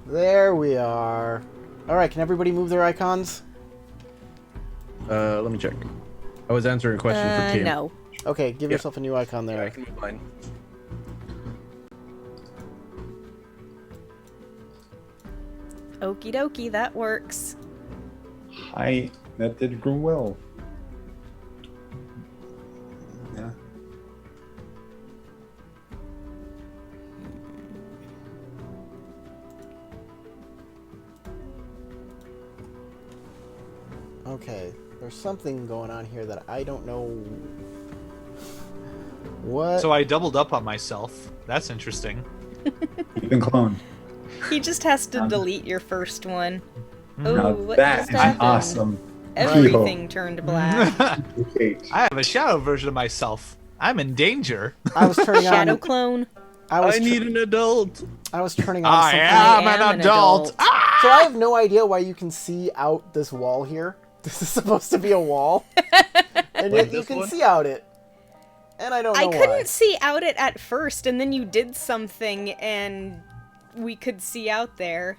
There we are. Alright, can everybody move their icons? Let me check. I was answering a question for Kim. No. Okay, give Yeah. yourself a new icon Yeah, I there. can move mine. Okie dokie, that works. Hi, that did go well. Yeah. Okay, there's something going on here that I don't know. What? So I doubled up on myself. That's interesting. You've been cloned. He just has to delete your first one. Oh, Now what that just is happened? awesome. Everything turned black. Okay. I have a shadow version of myself. I'm in danger. I was turning Shadow on. clone. I need an adult. I was turning on I something. am I am an adult. Ah! So I have no idea why you can see out this wall here. This is supposed to be a wall, and Like yet you this can one? see out it. And I don't know I why. couldn't see out it at first, and then you did something, and we could see out there.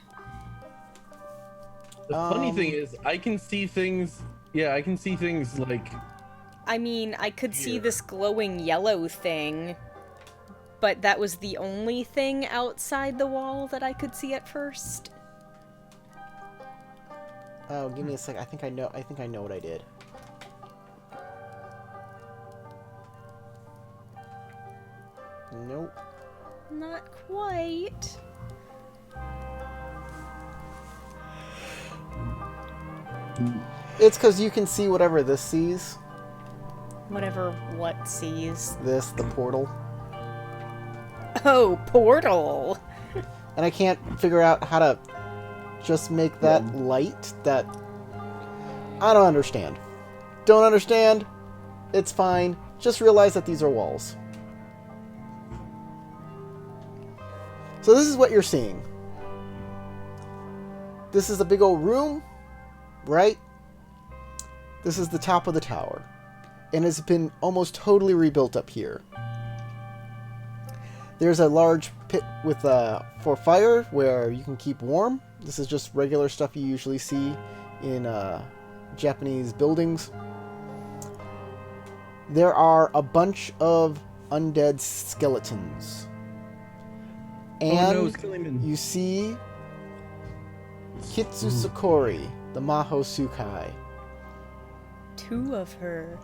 The funny thing is, I can see things. Yeah, I can see things like. I mean, I could see Here. this glowing yellow thing, but that was the only thing outside the wall that I could see at first. Oh, give me a sec. I think I know. I think I know what I did. Nope. Not quite. It's because you can see whatever this sees. Whatever what sees. This, the portal. Oh, portal. And I can't figure out how to just make that light that... I don't understand. Don't understand. It's fine. Just realize that these are walls. So this is what you're seeing. This is a big old room, right? This is the top of the tower. And it's been almost totally rebuilt up here. There's a large pit with for fire where you can keep warm. This is just regular stuff you usually see in Japanese buildings. There are a bunch of undead skeletons. And Oh no, Skeleton. you see Kitsusukori, the Maho Tsukai. 2 of her.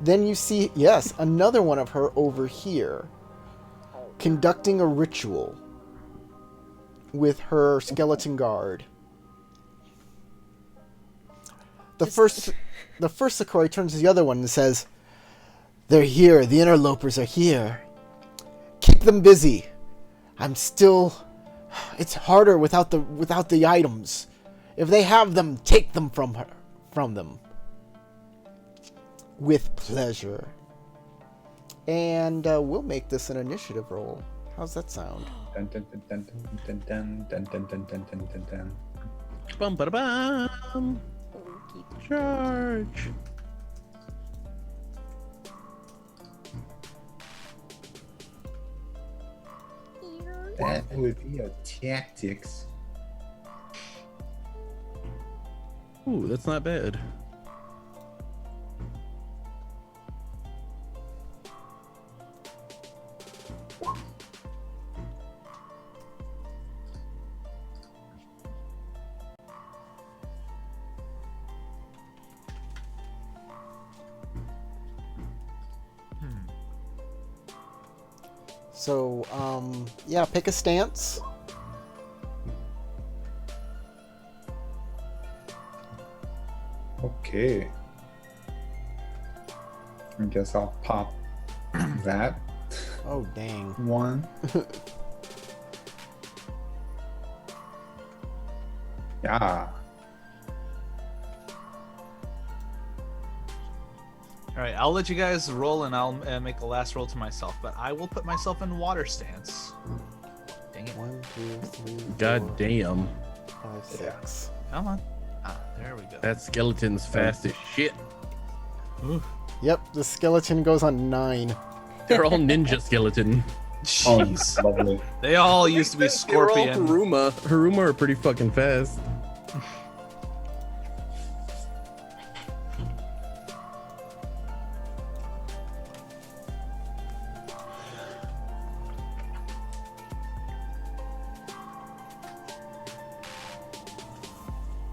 Then you see, yes, another one of her over here, conducting a ritual with her skeleton guard. The first Sakori turns to the other one and says, "They're here. The interlopers are here. Keep them busy. I'm still. It's harder without the items. If they have them, take them from them. With pleasure." And we'll make this an initiative roll. How's that sound? Dun, dun, dun, dun, dun, dun, dun, dun, dun, dun, dun, dun. Bum, bada, bum. Charge. That would be a tactics. Ooh, that's not bad. So, yeah, pick a stance. Okay. I guess I'll pop that Oh, dang. one. Yeah. All right, I'll let you guys roll, and I'll make the last roll to myself. But I will put myself in water stance. Dang it! 1, 2, 3, God 4, damn. 5, 6. Come on. Ah, there we go. That skeleton's fast as shit. Ooh. Yep, the skeleton goes on 9. They're all ninja skeleton. Oh, Jeez. lovely. They all used to be They're all scorpion. Haruma. Haruma are pretty fucking fast.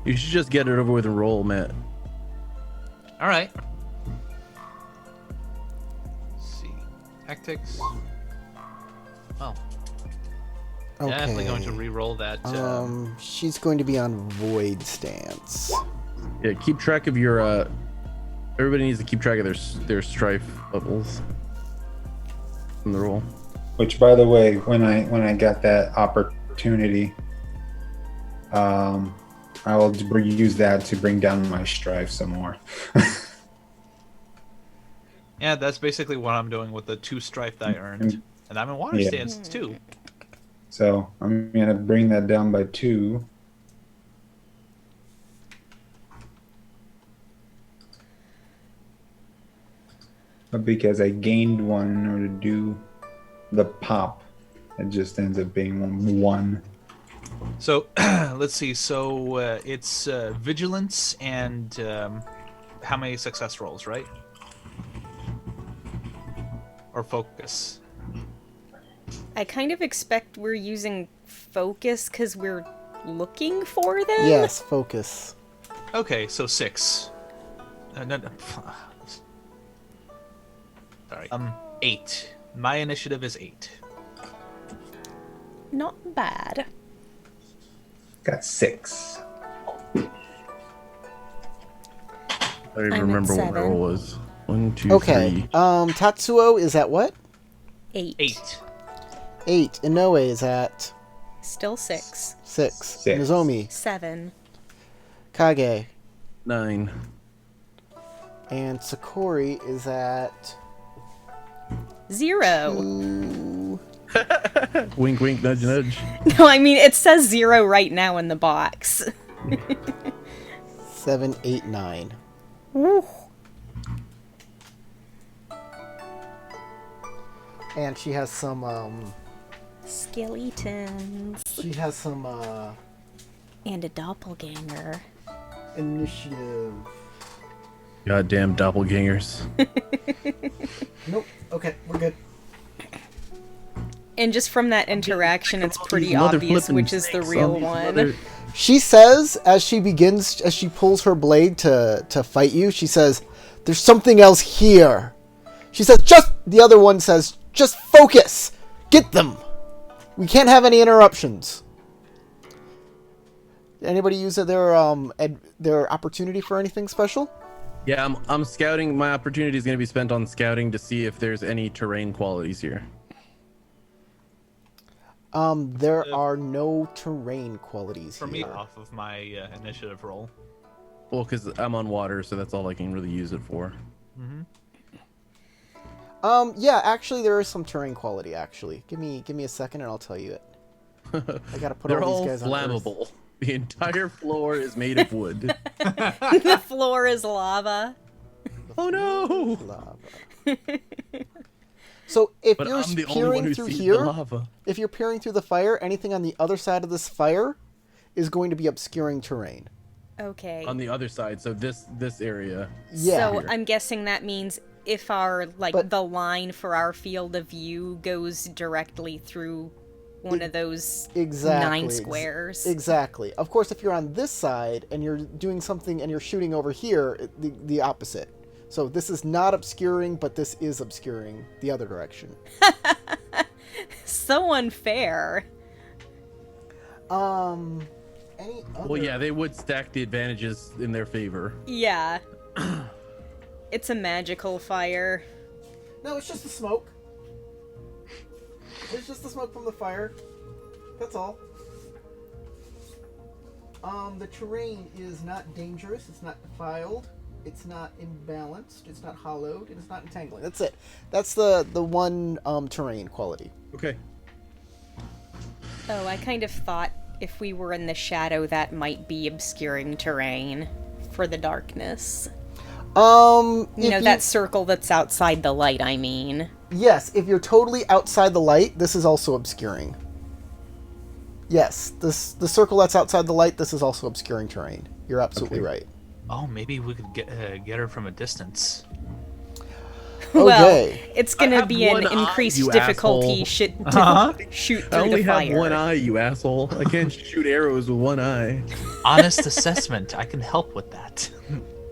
You should just get it over with and roll, Matt. All right. Let's see. Tactics. Oh, Okay. definitely going to re-roll that. She's going to be on void stance. Yeah, keep track of your. Everybody needs to keep track of their strife levels in the roll. Which, by the way, when I got that opportunity, I will use that to bring down my strife some more. Yeah, that's basically what I'm doing with the 2 strife that I earned, and I'm in water Yeah. stance too. So I'm gonna bring that down by 2. But because I gained 1 in order to do the pop, it just ends up being 1. So let's see. So it's vigilance and how many success rolls, right? Or focus. I kind of expect we're using focus because we're looking for them. Yes, focus. Okay, so 6. No. Sorry. 8. My initiative is 8. Not bad. Got 6. I at remember what 7. my roll was. 1, 2, Okay. 3. Tatsuo is at what? 8. 8. 8. Inoue is at Still 6. 6. 6. Nozomi, 7. Kage, 9. and Sakori is at 0. 2. Wink, wink, nudge, nudge. No, I mean, it says 0 right now in the box. 7, 8, 9. Woo. And she has some Skeletons. And a doppelganger. initiative. Goddamn doppelgangers. Nope. Okay, we're good. And just from that interaction, it's pretty Mother obvious flippin' which is the snakes real on these one. mother- She says, as she pulls her blade to fight you, she says, "There's something else here." She says, the other one says, "Just focus! Get them! We can't have any interruptions." Anybody use their opportunity for anything special? Yeah, I'm scouting. My opportunity is going to be spent on scouting to see if there's any terrain qualities here. There are no terrain qualities For me, here. off of my initiative roll. Well, because I'm on water, so that's all I can really use it for. Yeah, actually, there is some terrain quality. Actually, give me a second, and I'll tell you it. I gotta put They're all all these guys on Earth. flammable. The entire floor is made of wood. The floor is lava. Oh no! Lava. So if But you're I'm the only one peering who through sees here, the lava. if you're peering through the fire, anything on the other side of this fire is going to be obscuring terrain. Okay. On the other side, so this area. Yeah. So I'm guessing that means if our But- the line for our field of view goes directly through one of those Exactly. 9 squares. Exactly. Of course, if you're on this side and you're doing something and you're shooting over here, the opposite. So this is not obscuring, but this is obscuring the other direction. So unfair. Any other? Well, yeah, they would stack the advantages in their favor. Yeah. It's a magical fire. No, it's just the smoke. It's just the smoke from the fire. That's all. The terrain is not dangerous. It's not defiled. It's not imbalanced. It's not hollowed. And it's not entangling. That's it. That's the one terrain quality. Okay. Oh, I kind of thought if we were in the shadow, that might be obscuring terrain for the darkness. You know, that circle that's outside the light, I mean. Yes, if you're totally outside the light, this is also obscuring. Yes, the circle that's outside the light, this is also obscuring terrain. You're absolutely Okay. right. Oh, maybe we could get her from a distance. Well, Okay. it's I gonna have be an one eye, increased you difficulty asshole. shoot I through only the have fire. one eye, you asshole. I can't shoot arrows with one eye. Honest assessment. I can help with that.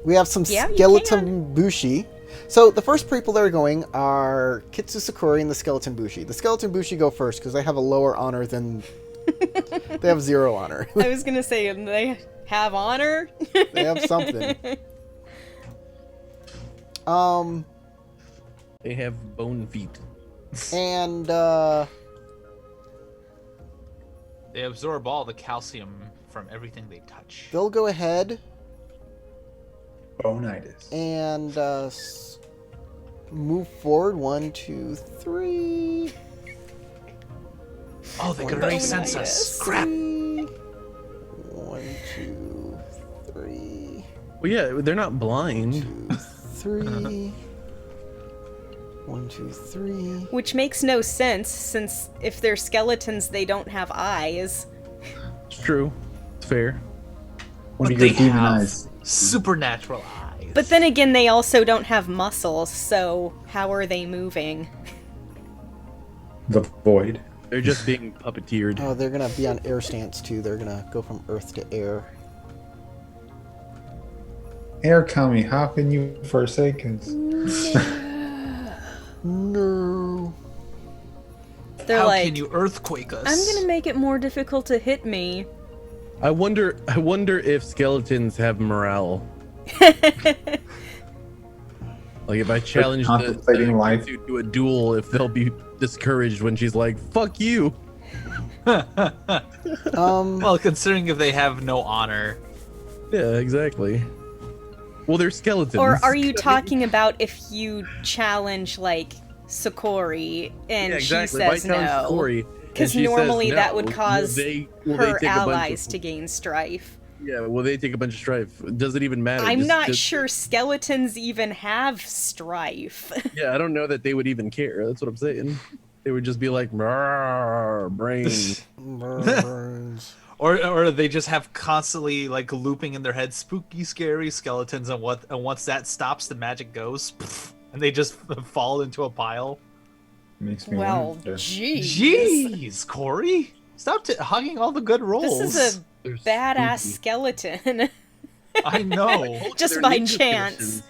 We have some Yeah, you skeleton bushi. So the first people that are going are Kitsu Sakura and the skeleton bushi. The skeleton bushi go first because they have a lower honor than they have 0 honor. I was gonna say, they have honor. They have something. They have bone feet. And They absorb all the calcium from everything they touch. they'll go ahead Bonitis. and move forward. 1, 2, 3. Oh, they could already sense us. Crap. 1, 2, 3. Well, yeah, they're not blind. 2, 3. 1, 2, 3. Which makes no sense, since if they're skeletons, they don't have eyes. It's true. It's fair. One of But your they demon have eyes. supernatural eyes. But then again, they also don't have muscles, so how are they moving? The void. They're just being puppeteered. Oh, they're gonna be on air stance too. They're gonna go from earth to air. Air Kami, how can you forsake us? No. They're How like, can you earthquake us? I'm gonna make it more difficult to hit me. I wonder if skeletons have morale. Like if I challenge contemplating the life. to a duel, if they'll be discouraged when she's like, "Fuck you." Well, considering if they have no honor. Yeah, exactly. Well, they're skeletons. Or are you talking about if you challenge, like, Sakori and Yeah, exactly. she If I says challenge no? Sakuri and Because she says normally no, that would will cause they her take a bunch allies of- to gain strife. Yeah, will they take a bunch of strife? Does it even matter? I'm not just- sure skeletons even have strife. Yeah, I don't know that they would even care. That's what I'm saying. They would just be like, "Rawr, brain." Burns. Or they just have constantly like looping in their head spooky, scary skeletons, and once that stops, the magic goes, and they just fall into a pile. Makes me Well, wonder. jeez. Jeez, Corey, stop hugging all the good rolls. This is They're a badass spooky. skeleton. I know. Just They're by ninja chance. skeletons.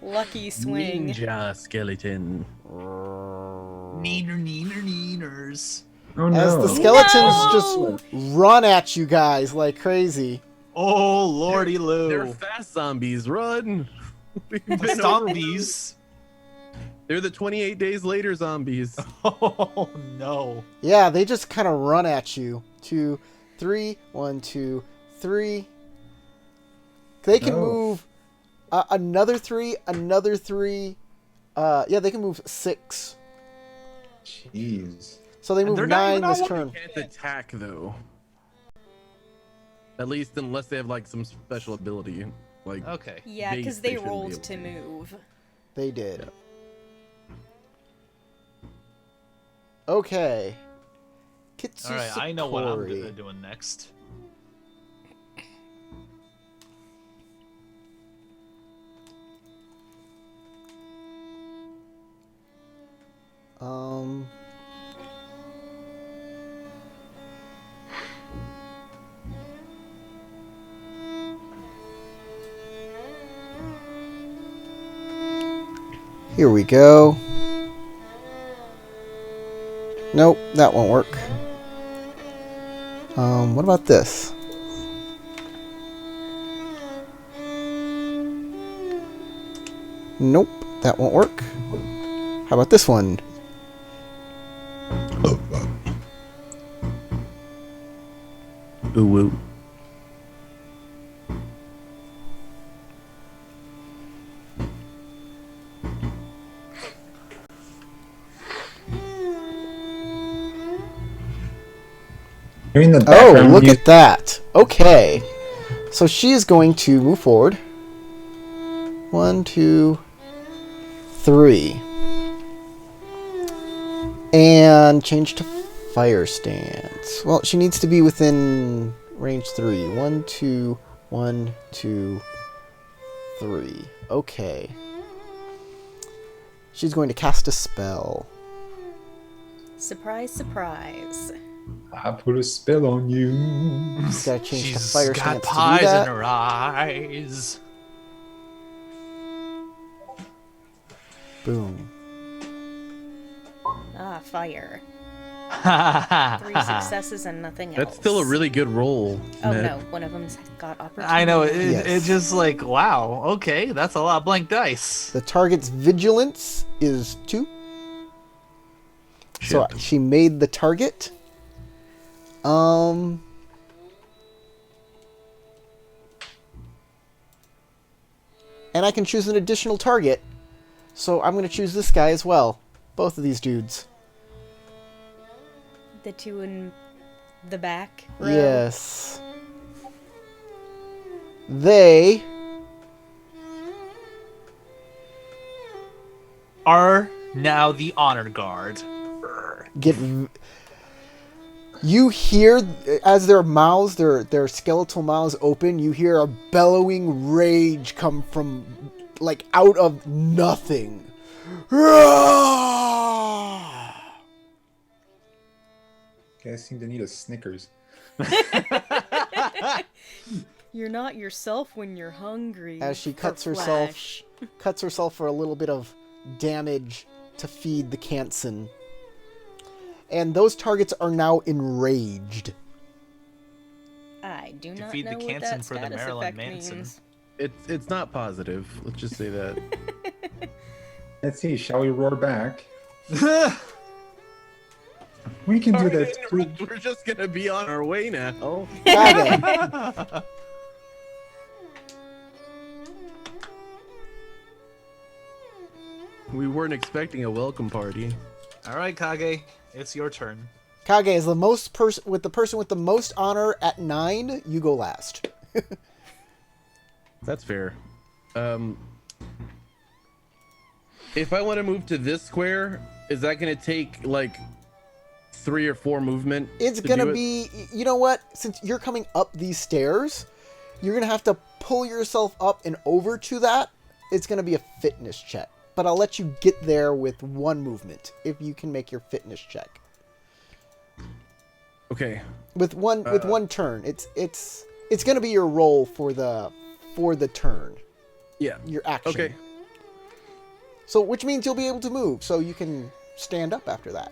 Lucky swing. Ninja skeleton. Neeners. Oh no. As the skeletons No! just run at you guys like crazy. Oh lordy They're Lou. fast zombies. Run. We've been Stompies. They're the 28 days later zombies. Oh no. Yeah, they just kind of run at you. 2, 3, 1, 2, 3. They can Oh. move another 3, another 3. Yeah, they can move 6. Jeez. So they And move they're not 9 even this on turn. Can't attack though. At least unless they have like some special ability. Like Okay. Yeah, They- because they they shouldn't be rolled able to to. move. They did. Okay. Kitsu All right, I know what I'm Sakori. doing next. Um. Here we go. Nope, that won't work. What about this? Nope, that won't work. How about this one? ooh woo. You're in the Oh, background. look at that. Okay. So she is going to move forward. 1, 2, 3. And change to fire stance. Well, she needs to be within range 3. 1, 2, 1, 2, 3. Okay. She's going to cast a spell. Surprise, surprise. I put a spell on you. She's got to change to She's fire got stance to do pies in that. her eyes. Boom. Ah, fire. 3 I successes and nothing else. That's still a really good roll. Oh Matt. no, one of them's got opportunity. know it. Yes. It's just like wow. Okay, that's a lot of blank dice. The target's vigilance is 2. So Shit. she made the target. And I can choose an additional target. So I'm going to choose this guy as well. Both of these dudes. The two in the back row. Yes. They Are now the honor guard. get. You hear, as their mouths, their skeletal mouths open, you hear a bellowing rage come from, like, out of nothing. Guys seem to need a Snickers. You're not yourself when you're hungry. As she for cuts herself. flesh. Cuts herself for a little bit of damage to feed the Kansen. And those targets are now enraged. I do not feed the know what Kansen that for the status Marilyn effect Manson. means. It's not positive. Let's just say that. Let's see. Shall we roar back? We can do Sorry to that. interrupt, we're just gonna be on our way now. Kage. We weren't expecting a welcome party. All right, Kage, it's your turn. Kage is the person with the most honor at 9. You go last. That's fair. If I want to move to this square, is that gonna take like 3 or 4 movement? It's to gonna do it? be, you know what? Since you're coming up these stairs, you're gonna have to pull yourself up and over to that. It's gonna be a fitness check, but I'll let you get there with 1 movement if you can make your fitness check. Okay. With one turn, it's gonna be your roll for the turn, Yeah. your action. Okay. So, which means you'll be able to move, so you can stand up after that.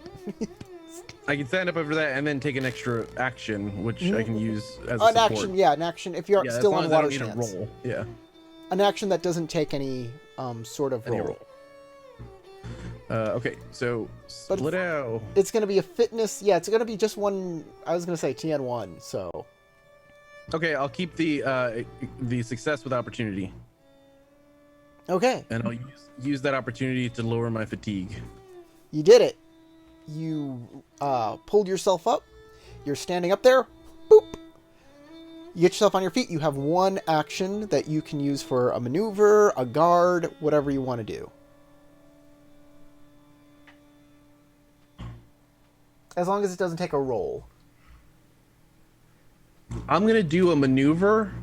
I can stand up over that and then take an extra action, which I can use as a An support. action, yeah, an action. If you're Yeah, still as long on as I water don't need stance, a roll. Yeah. an action that doesn't take any sort of Any roll. roll. Okay, so But split out. It's gonna be a fitness. Yeah, it's gonna be just one. I was gonna say TN1. So Okay, I'll keep the success with opportunity, okay, and I'll use that opportunity to lower my fatigue. you did it. You pulled yourself up. You're standing up there. Boop. You get yourself on your feet. You have 1 action that you can use for a maneuver, a guard, whatever you want to do. As long as it doesn't take a roll. I'm gonna do a maneuver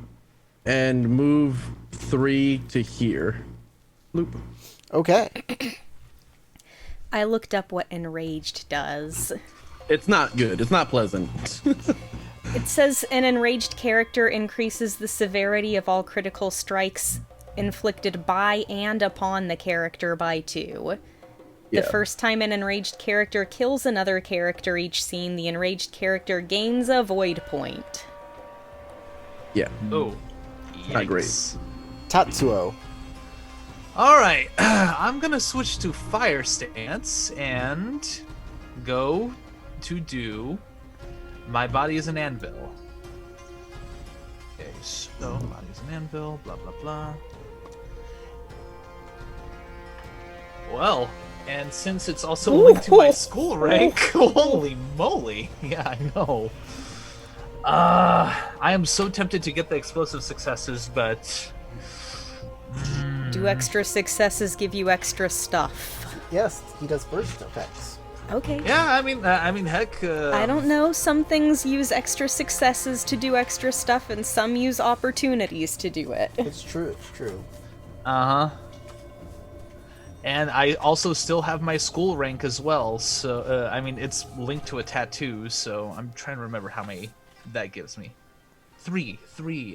and move 3 to here. Loop. Okay. I looked up what enraged does. It's not good. It's not pleasant. It says an enraged character increases the severity of all critical strikes inflicted by and upon the character by 2. The first time an enraged character kills another character each scene, the enraged character gains a void point. Yeah. Oh, Not great. yikes. Tatsuo. All right, I'm gonna switch to fire stance and go to do my body is an anvil. Okay, so body is an anvil, blah blah blah. Well, and since it's also linked to my school rank, holy moly! Yeah, I know. I am so tempted to get the explosive successes, but. Do extra successes give you extra stuff? Yes, he does burst effects. Okay. Yeah, I mean, heck. I don't know. Some things use extra successes to do extra stuff, and some use opportunities to do it. It's true. It's true. Uh huh. And I also still have my school rank as well, so I mean it's linked to a tattoo. So I'm trying to remember how many that gives me. Three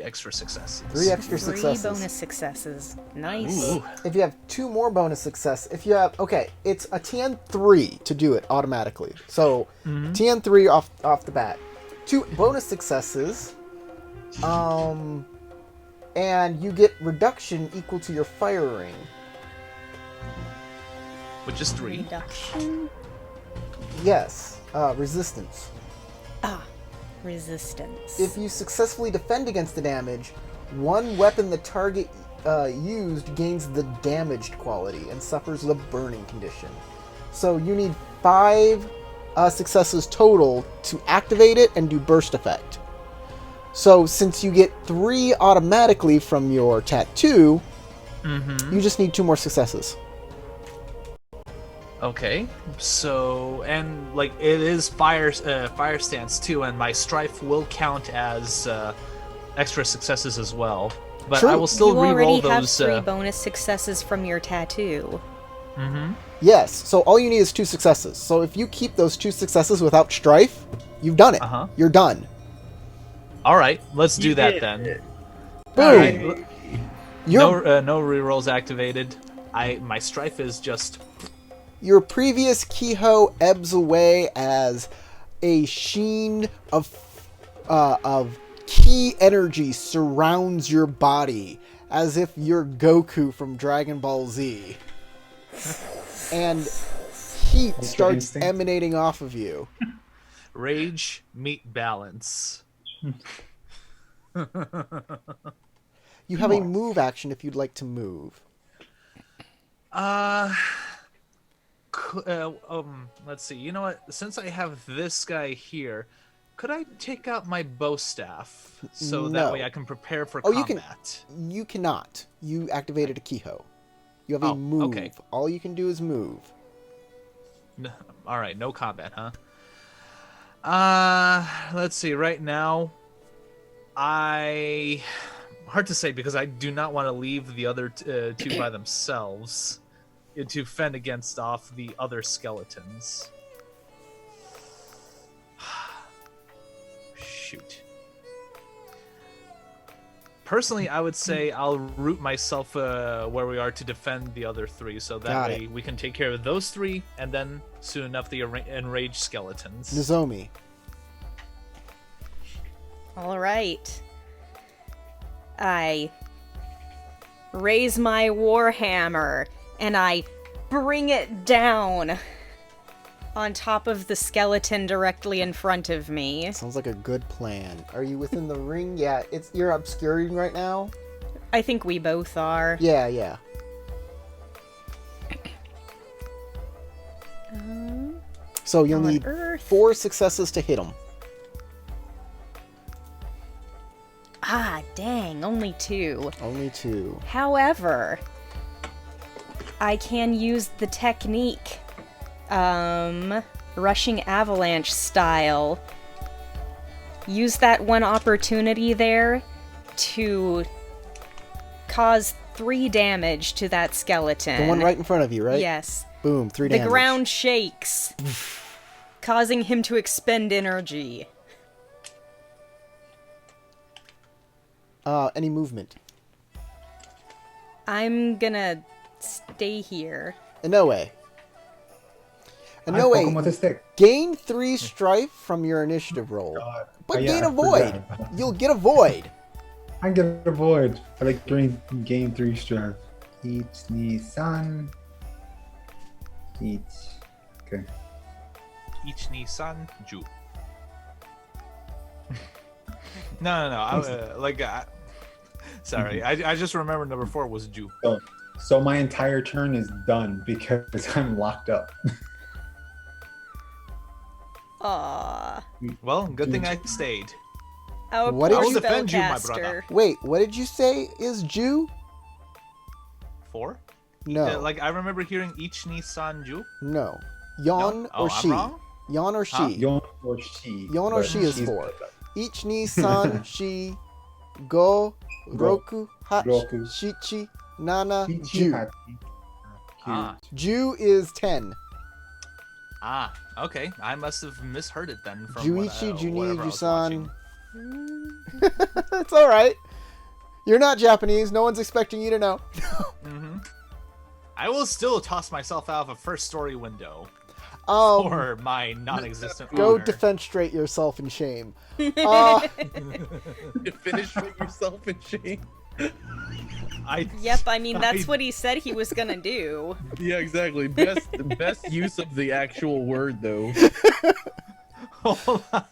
extra successes. 3 extra 3 successes. bonus successes. Nice. Ooh. If you have 2 more bonus success, if you have it's a TN3 to do it automatically. So TN3 off the bat, 2 bonus successes, and you get reduction equal to your fire ring. Which is 3. Reduction. Yes, resistance. Resistance. If you successfully defend against the damage, 1 weapon the target used gains the damaged quality and suffers the burning condition. So you need 5 successes total to activate it and do burst effect. So since you get 3 automatically from your tattoo, you just need 2 more successes. Okay, so and like it is fire stance too, and my strife will count as extra successes as well. But True. I will still you already re-roll have those. 3 bonus successes from your tattoo. Yes, so all you need is 2 successes. So if you keep those 2 successes without strife, you've done it. Uh-huh. You're done. All right, let's do that then. Boom. All right, Your no rerolls activated. My strife is just. Your previous Kehoe ebbs away as a sheen of ki energy surrounds your body as if you're Goku from Dragon Ball Z. And heat Ultra starts instinct. emanating off of you. Rage meet balance. You have a Nice. move action if you'd like to move. Let's see. You know what? Since I have this guy here, could I take out my bow staff so that way No. I can prepare for Oh, combat? you can. You cannot. You activated a Kiho. You have a Oh, move. okay. All you can do is move. All right, no combat, huh? Let's see. Right now, hard to say because I do not want to leave the other two by themselves to fend against off the other skeletons. Shoot. Personally, I would say I'll root myself where we are to defend the other three, so that Got way we can take care of those three, and then soon enough the enraged skeletons. Nozomi. All right. I raise my warhammer and I bring it down on top of the skeleton directly in front of me. Sounds like a good plan. Are you within the ring? Yeah, you're obscuring right now. I think we both are. Yeah, yeah. So you'll on need Earth. 4 successes to hit him. Ah, dang, only 2. Only 2. However, I can use the technique, rushing avalanche style. Use that one opportunity there to cause 3 damage to that skeleton. The one right in front of you, right? Yes. Boom, 3 The damage. ground shakes, causing him to expend energy. Any movement? I'm gonna stay here. Inoue. I poke him Inoue, with a stick. gain 3 strife from your initiative roll. God. But Oh, yeah, gain I a void. forgot. You'll get a void. I get a void. I like gain 3 strength. Each Nissan. Each. Okay. Each Nissan Ju. No. Sorry, I just remember number 4 was Ju. So my entire turn is done because I'm locked up. Aww. Well, good thing I stayed. Our What did poor you- defend you, my spellcaster. brother. Wait, what did you say is Jew? 4? No. Like I remember hearing each Nissan Ju. No. Yon No? or Oh, she? I'm wrong? Yon or Huh? she? Yon or she. Yon or but she is she's 4. better. Each ni san shi go roku hachi Roku. shichi nana Ichi, ju. hachi. Ah. Ju is 10. Okay. I must have misheard it then. From Juichi, Juni, whatever I was Jusan. watching. It's alright. You're not Japanese. No one's expecting you to know. Mhm. I will still toss myself out of a first story window Um, for my non-existent go honor. defenstrate yourself in shame. Uh, Finish with yourself in shame. Yep, I mean, that's I- what he said he was gonna do. Yeah, exactly. Best use of the actual word though. Hold on.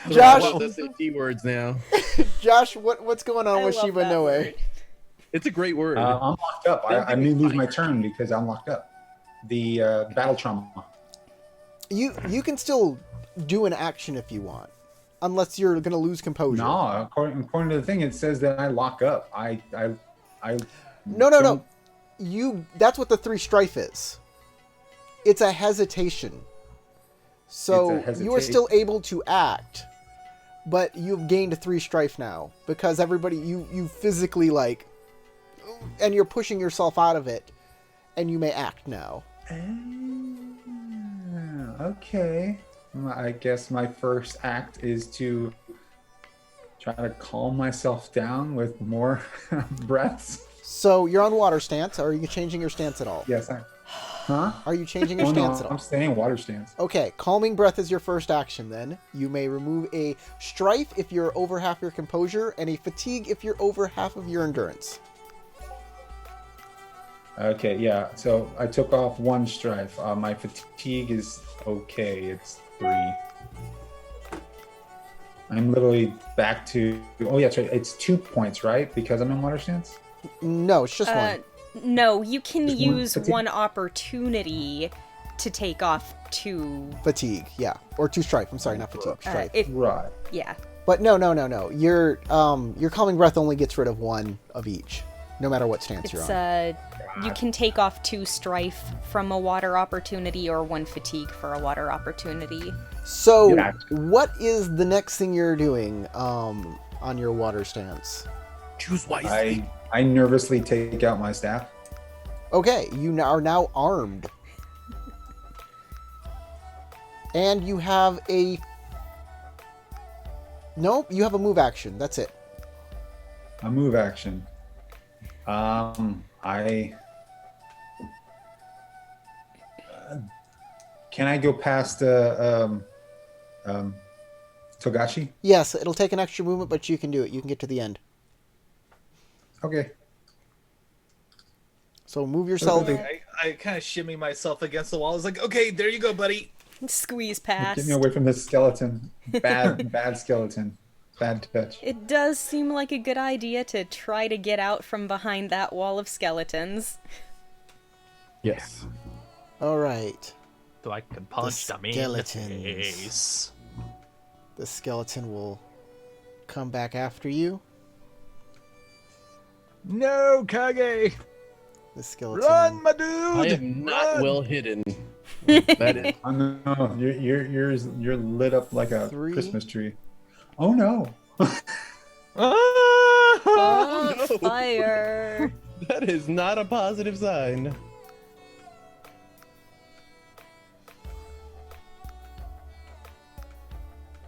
Josh- Well, the SAT words now. Josh, what's going on I with love Shiba that Noe? word. It's a great word. I'm locked up. I may lose my turn because I'm locked up. The battle trauma. You can still do an action if you want, unless you're gonna lose composure. No, according to the thing, it says that I lock up. I. No. don't- That's what the 3 strife is. It's a hesitation. So It's a you are still able to act, but you've gained a 3 strife now because everybody you physically and you're pushing yourself out of it, and you may act now. Okay. I guess my first act is to try to calm myself down with more breaths. So you're on water stance. Are you changing your stance at all? Yes. Huh? Are you changing your Oh, no, stance at all? I'm staying water stance. Okay, calming breath is your first action then. You may remove a strife if you're over half your composure, and a fatigue if you're over half of your endurance. Okay, yeah. So I took off 1 strife. My fatigue is okay. It's 3. I'm literally back to. Oh yeah, that's right. It's 2 points, right? Because I'm in water stance. No, it's just one. No, you can Just one use fatigue? one opportunity to take off 2. Fatigue, yeah, or 2 strife. I'm sorry, not fatigue. Strife. Right. Yeah. But no. Your calming breath only gets rid of 1 of each, no matter what stance you're It's on. you can take off 2 strife from a water opportunity or 1 fatigue for a water opportunity. So, Yeah. what is the next thing you're doing on your water stance? Choose wisely. I nervously take out my staff. Okay, you are now armed. And you have a... Nope, you have a move action. That's it. A move action. I can I go past Togashi? Yes, it'll take an extra movement, but you can do it. You can get to the end. Okay. So move yourself. I kind of shimmy myself against the wall. I was like, okay, there you go, buddy. Squeeze past. Get me away from this skeleton. Bad skeleton. Bad touch. It does seem like a good idea to try to get out from behind that wall of skeletons. Yes. All right. So I can punch them in the skeletons. face. The skeleton will come back after you. No, Kage! The skeleton. Run, my I dude! am not Run! well hidden. That is. Oh no, you're lit up like a 3. Christmas tree. Oh no. Ah! Oh, no. fire! That is not a positive sign.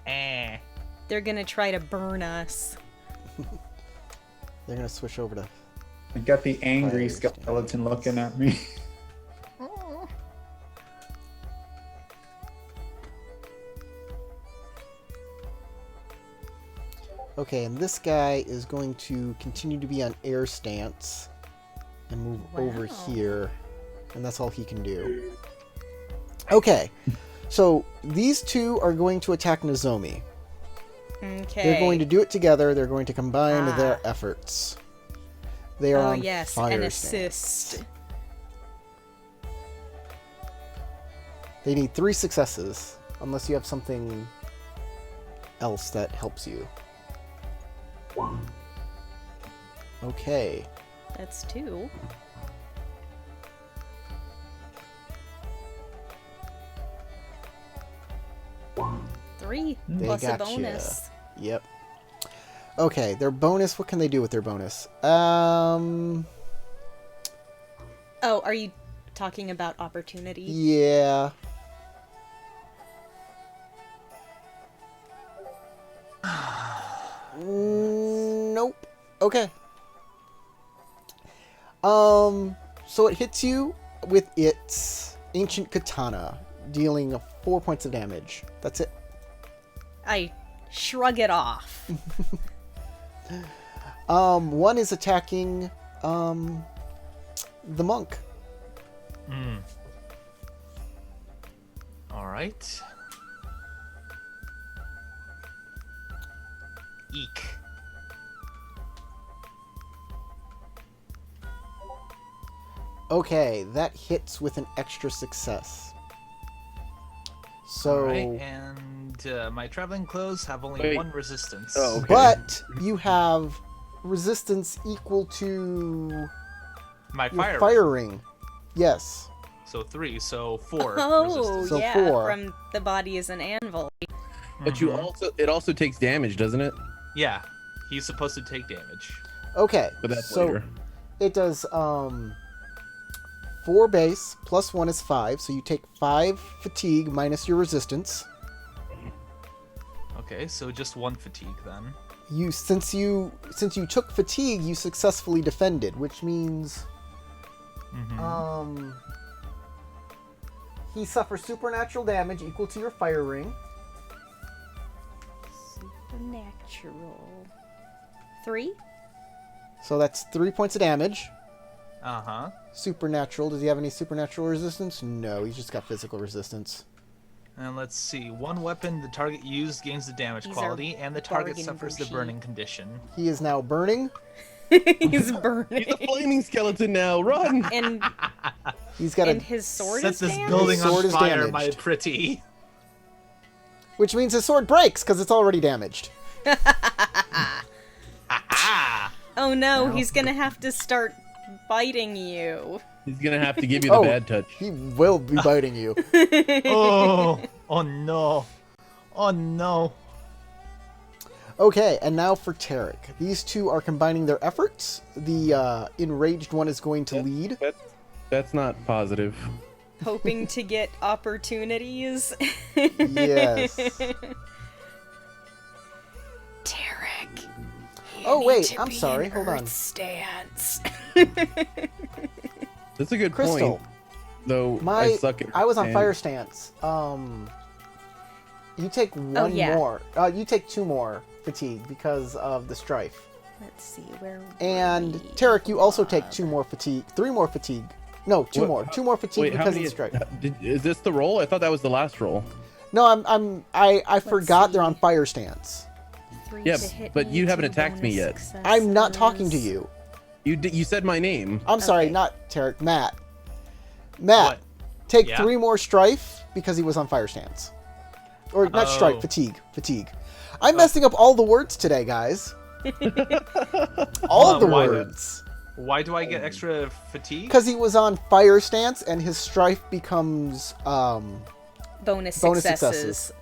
Eh. They're gonna try to burn us. They're gonna switch over to. I got the angry Fire skeleton looking at me. Okay, and this guy is going to continue to be on air stance and move over Wow. here, and that's all he can do. Okay, so these two are going to attack Nozomi. Okay. They're going to do it together. They're going to combine Ah. their efforts. They are Oh on yes, fire an stance. assist. They need 3 successes, unless you have something else that helps you. Okay. That's 2. Three They plus a gotcha. bonus. Yep. Okay, their bonus. What can they do with their bonus? Oh, are you talking about opportunity? Yeah. Nope. Okay. So it hits you with its ancient katana, dealing 4 points of damage. That's it. I shrug it off. One is attacking the monk. All right. Eek. Okay, that hits with an extra success. So, All right, and my traveling clothes have only Wait. 1 resistance. Oh, okay. but you have resistance equal to My your fire. fire ring. Yes. So 3, so 4 Oh, resistance. So yeah, 4. from the body is an anvil. But you Mhm. also it also takes damage, doesn't it? Yeah, he's supposed to take damage. Okay. But that's so later. it does 4 base plus 1 is 5, so you take 5 fatigue minus your resistance. Okay, so just 1 fatigue then. Since you took fatigue, you successfully defended, which means Mhm. he suffers supernatural damage equal to your fire ring. Supernatural. 3? So that's 3 points of damage. Uh-huh. Supernatural. Does he have any supernatural resistance? No, he's just got physical resistance. And let's see. One weapon the target used gains the damage These are quality, and the target bargain suffers the bougie. burning condition. He is now burning. He's burning. He's a flaming skeleton now. Run! and He's got a, and his sword Set is this damaged? building His sword on is fire, my damaged. pretty. which means his sword breaks because it's already damaged. Oh no, he's gonna have to start biting you. He's gonna have to give you the Oh. bad touch. He will be biting you. Oh, oh no. Oh no. Okay, and now for Tarek. These two are combining their efforts. The enraged one is going to lead. That's not positive. Hoping to get opportunities. Yes. Tarek. Oh wait, I'm sorry. Hold on. Stance. That's a good Crystal. point. Though I suck at I was on and- fire stance. You take one yeah. more. You take two more fatigue because of the strife. Let's see where. And we Tarek, you also take are. 2 more fatigue. 3 more fatigue. No, 2 What? more. 2 more fatigue Wait, how because of many? the strife. Is this the roll? I thought that was the last roll. No, I forgot they're on see. fire stance. 3 Yeah, to hit but me, you haven't 2 attacked me bonus yet. I'm not talking to successes. you. You said my name. I'm sorry, Okay. not Tarek. Matt. Matt, What? take Yeah? 3 more strife because he was on fire stance. Or not strife, Oh. fatigue. Fatigue. I'm messing up all the words today, guys. All Hold the on, why the- words. Why do I get extra fatigue? Because he was on fire stance and his strife becomes Bonus Bonus successes. successes.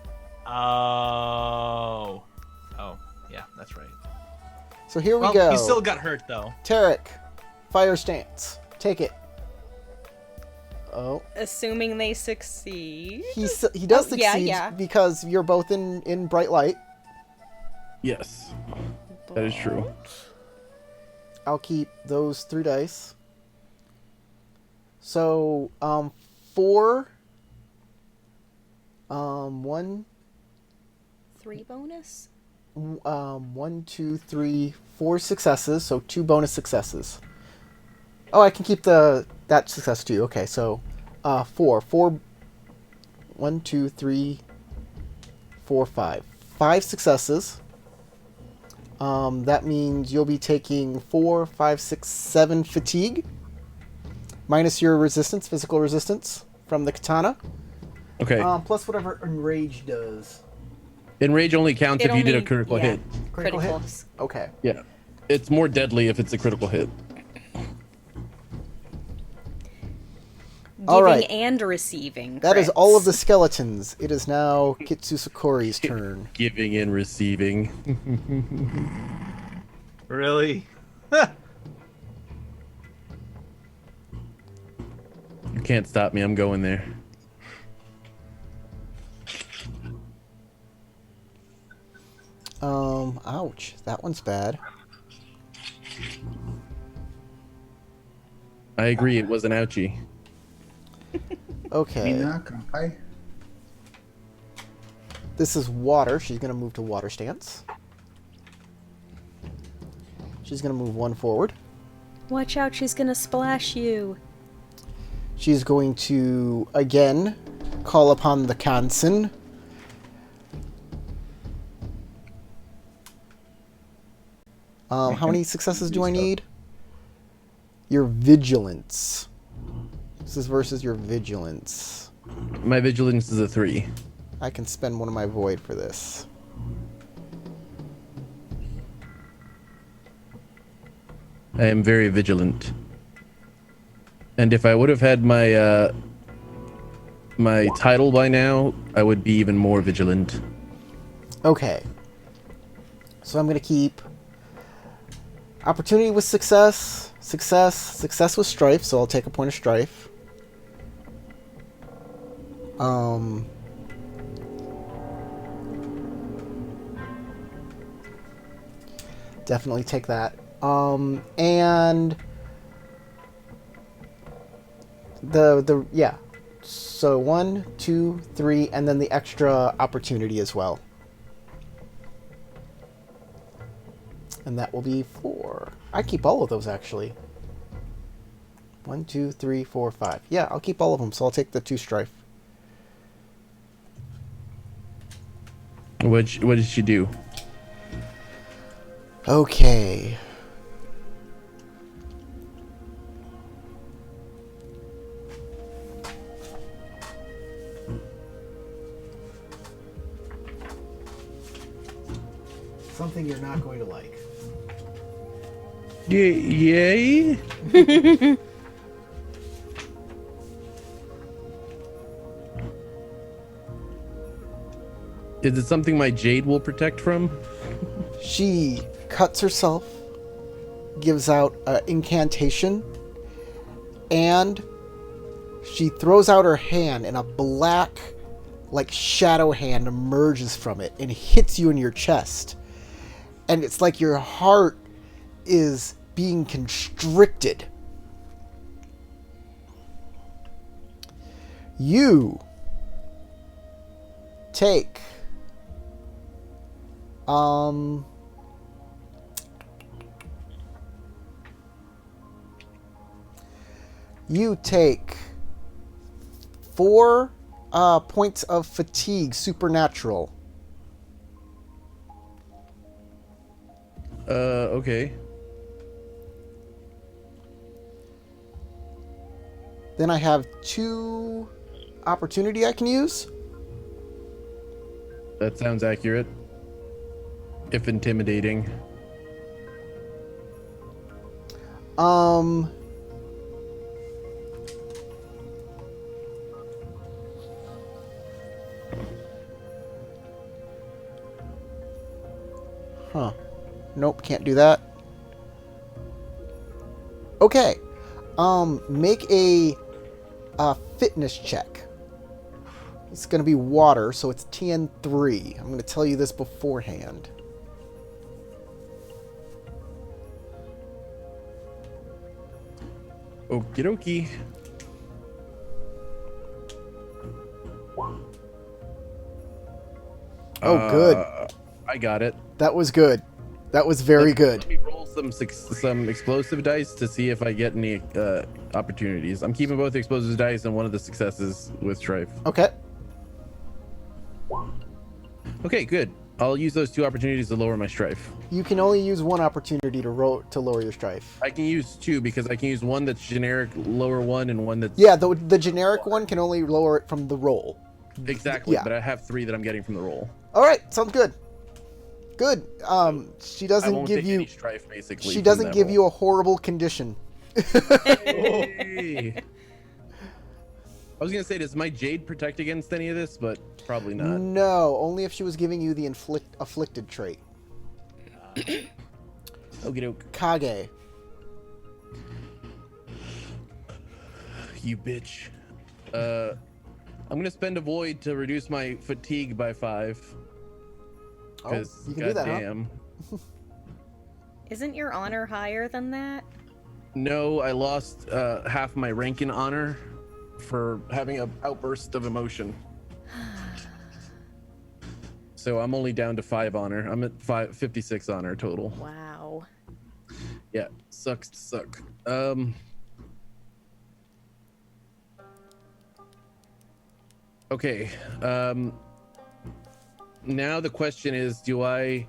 Oh. Oh, yeah, that's right. So here we Well, go. he still got hurt though. Tarek, fire stance. Take it. Oh, Assuming they succeed. he does Oh, yeah, succeed yeah. because you're both in bright light. Yes, that is true. I'll keep those 3 dice. So 4. 1, 3 bonus? 1, 2, 3, 4 successes. So 2 bonus successes. Oh, I can keep that success too. Okay, so 4. 1, 2, 3, 4, 5. 5 successes. That means you'll be taking 4, 5, 6, 7 fatigue, minus your resistance, physical resistance from the katana, Okay. plus whatever enrage does. Enrage only counts It if you did a only- critical yeah. hit. Critical hit? Criticals. Okay. Yeah. It's more deadly if it's a critical hit. All Giving right. and receiving. That is all of crits. the skeletons. It is now Kitsusukori's turn. Giving and receiving. Really? You can't stop me. I'm going there. Ouch. That one's bad. I agree. It was an ouchie. Okay. Minakai. This is water. She's going to move to water stance. She's going to move 1 forward. Watch out, she's gonna splash you. She's going to, again, call upon the Kansen. How many successes do I need? Your vigilance. This is versus your vigilance. My vigilance is a 3. I can spend one of my void for this. I am very vigilant. And if I would have had my my title by now, I would be even more vigilant. Okay. So I'm going to keep opportunity with success, success with strife, so I'll take a point of strife. Definitely take that. And yeah. So 1, 2, 3, and then the extra opportunity as well. And that will be 4. I keep all of those actually. 1, 2, 3, 4, 5. Yeah, I'll keep all of them, so I'll take the 2 strife. What did she do? Okay. Something you're not going to like. Yay? Is it something my jade will protect from? She cuts herself, gives out an incantation, and she throws out her hand, and a black, like, shadow hand emerges from it and hits you in your chest. And it's like your heart is being constricted. You take you take 4 points of fatigue supernatural. Okay. Then I have 2 opportunity I can use. That sounds accurate. If intimidating. Huh. Nope, can't do that. Okay. Make a fitness check. It's going to be water, so it's TN3. I'm going to tell you this beforehand. Okie dokie. Oh, good. I got it. That was good. That was very good. Let me roll some explosive dice to see if I get any opportunities. I'm keeping both explosive dice and one of the successes with strife. Okay. Okay, good. I'll use those 2 opportunities to lower my strife. You can only use 1 opportunity to lower your strife. I can use 2 because I can use one that's generic, lower 1, and one that's... Yeah, the generic one can only lower it from the roll. Exactly, Yeah. but I have 3 that I'm getting from the roll. All right, sounds good. Good. She I doesn't won't give take you. any strife, basically. She doesn't give you a horrible condition. Hey. I was gonna say, does my jade protect against any of this? But probably not. No, only if she was giving you the afflicted trait. Okie doke. Kage. You bitch. I'm gonna spend a void to reduce my fatigue by 5. Oh, you can do that, huh? Goddamn. Isn't your honor higher than that? No, I lost half my rank in honor for having an outburst of emotion. So I'm only down to 5 honor. I'm at 56 honor total. Wow. Yeah, sucks to suck. Okay. Now the question is, do I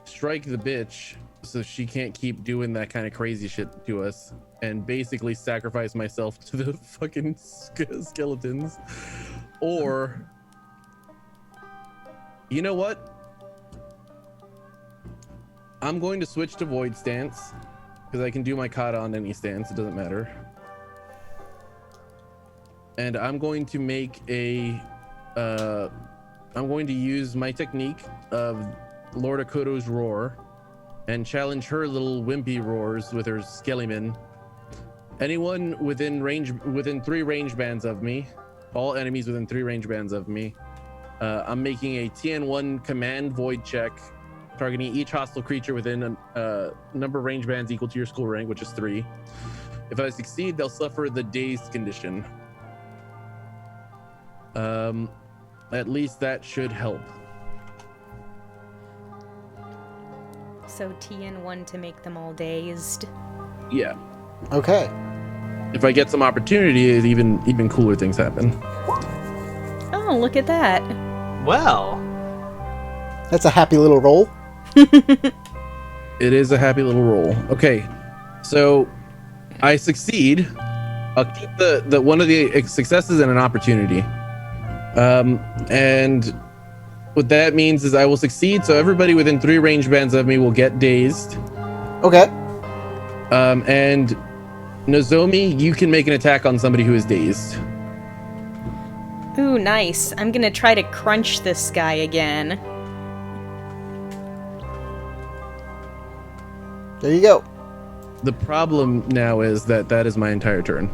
strike the bitch so she can't keep doing that kind of crazy shit to us and basically sacrifice myself to the fucking skeletons? Or, you know what? I'm going to switch to void stance because I can do my kata on any stance. It doesn't matter. And I'm going to make a I'm going to use my technique of Lord Akoto's roar and challenge her little wimpy roars with her skellyman. Anyone within 3 range bands of me, all enemies within 3 range bands of me, I'm making a TN1 command void check, targeting each hostile creature within a number of range bands equal to your school rank, which is 3. If I succeed, they'll suffer the dazed condition. At least that should help. So TN1 to make them all dazed. Yeah. Okay. if I get some opportunity, even cooler things happen. Oh, look at that. Well, That's a happy little roll. It is a happy little roll. Okay, so I succeed. I'll keep the one of the successes and an opportunity. And what that means is I will succeed. So everybody within 3 range bands of me will get dazed. Okay. And Nozomi, you can make an attack on somebody who is dazed. Ooh, nice. I'm gonna try to crunch this guy again. There you go. The problem now is that is my entire turn.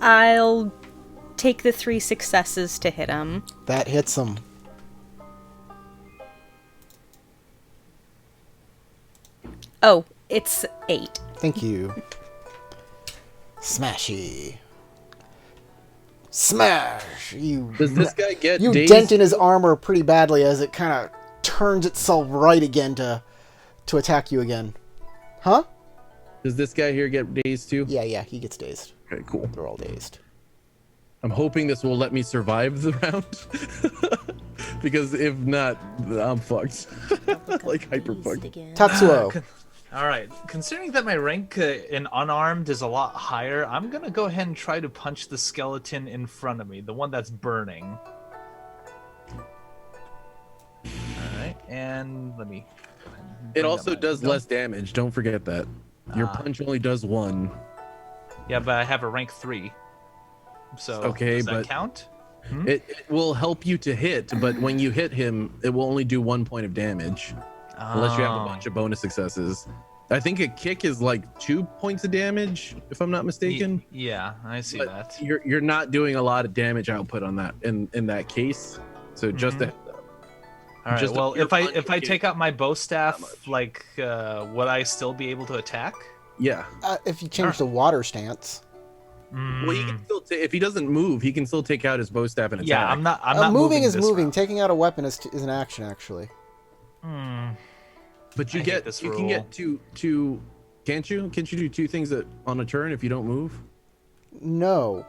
I'll take the 3 successes to hit him. That hits him. Oh, it's 8. Thank you. Smashy. Smash! Does this guy get You dazed? dent in his armor pretty badly as it kind of turns itself right again to attack you again. Huh? Does this guy here get dazed too? Yeah, he gets dazed. Okay, cool. They're all dazed. I'm hoping this will let me survive the round. Because if not, I'm fucked. Like hyper fucked. Tatsuo. all right. Considering that my rank in unarmed is a lot higher, I'm gonna go ahead and try to punch the skeleton in front of me, the one that's burning. All right, and let me. It bring up also my does gun. less damage. Don't forget that. Your punch only does 1. Yeah, but I have a rank 3. So Okay, does that but- count? It will help you to hit, but when you hit him, it will only do 1 point of damage. Unless you have a Oh. bunch of bonus successes. I think a kick is like 2 points of damage, if I'm not mistaken. Yeah, I see But that. you're not doing a lot of damage output on that in that case. So just Mhm. All right. just a Well, pure if I punch kick, take out my bow staff, much. like, would I still be able to attack? yeah. If you change the water stance. Well, he can still if he doesn't move, he can still take out his bow staff and attack. Yeah, I'm not Moving is this moving. round. Taking out a weapon is an action, actually. But you I hate get this you can rule. get two. Can't you? Can't you do 2 things on a turn if you don't move? No.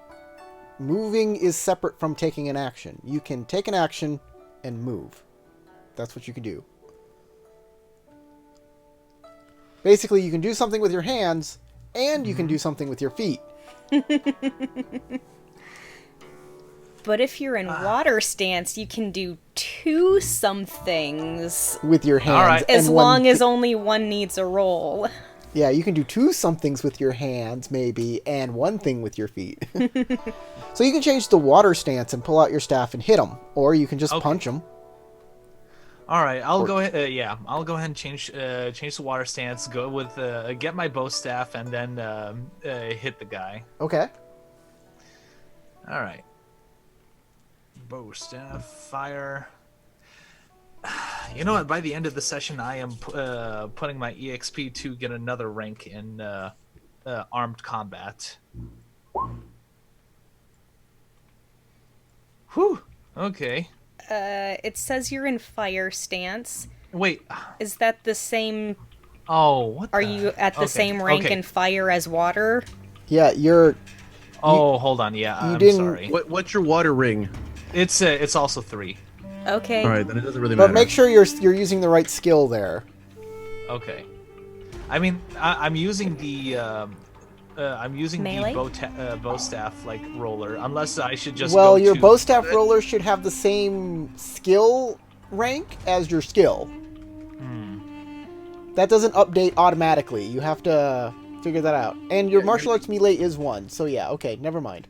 Moving is separate from taking an action. You can take an action and move. That's what you can do. Basically, you can do something with your hands, and you can do something with your feet. But if you're in water stance, you can do 2 somethings. With your hands. right. As and one long as thi- only one needs a roll. Yeah, you can do 2 somethings with your hands, maybe, and 1 thing with your feet. So you can change the water stance and pull out your staff and hit them. Or you can just Okay. punch them. All right, I'll go ahead. Yeah, I'll go ahead and change the water stance. Go with get my bow staff and then hit the guy. Okay. All right. Bow staff, fire. You know what? By the end of the session, I am putting my EXP to get another rank in armed combat. Whew. Okay. It says you're in fire stance. Wait. Is that the same? Oh, what? Are the- you at the okay, same rank okay. in fire as water? Yeah, you're... Oh, hold on. Yeah, you I'm didn't- sorry. What's your water ring? It's also 3. Okay. All right, then it doesn't really But matter. make sure you're using the right skill there. Okay. I mean, I'm using the Melee? bow staff like roller. Unless I should just Well, go your to- bow staff roller should have the same skill rank as your skill. Hmm. That doesn't update automatically. You have to figure that out. And your Yeah, martial arts melee is 1, so yeah, okay, never mind.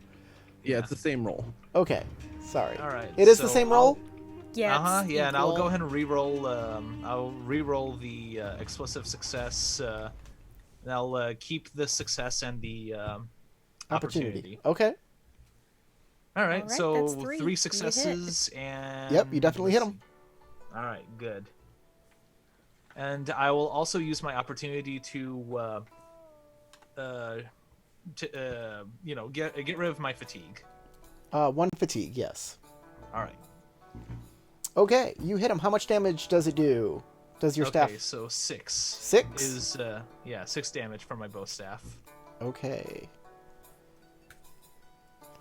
Yeah, it's the same roll. Okay, sorry. All right. It is the so same I'll- roll? Yeah. it's Yeah, and I'll equal. go ahead and re-roll. I'll re-roll the explosive success. And I'll keep the success and the opportunity. Okay. All right. Alright, So that's 3. You 3 hit. successes and. Yep, you definitely hit let's 'em. see. All right. Good. And I will also use my opportunity to get rid of my fatigue. 1 fatigue, yes. All right. Okay, you hit him. How much damage does it do? does your Okay, staff? so 6. 6? Is, 6 damage from my bow staff. Okay.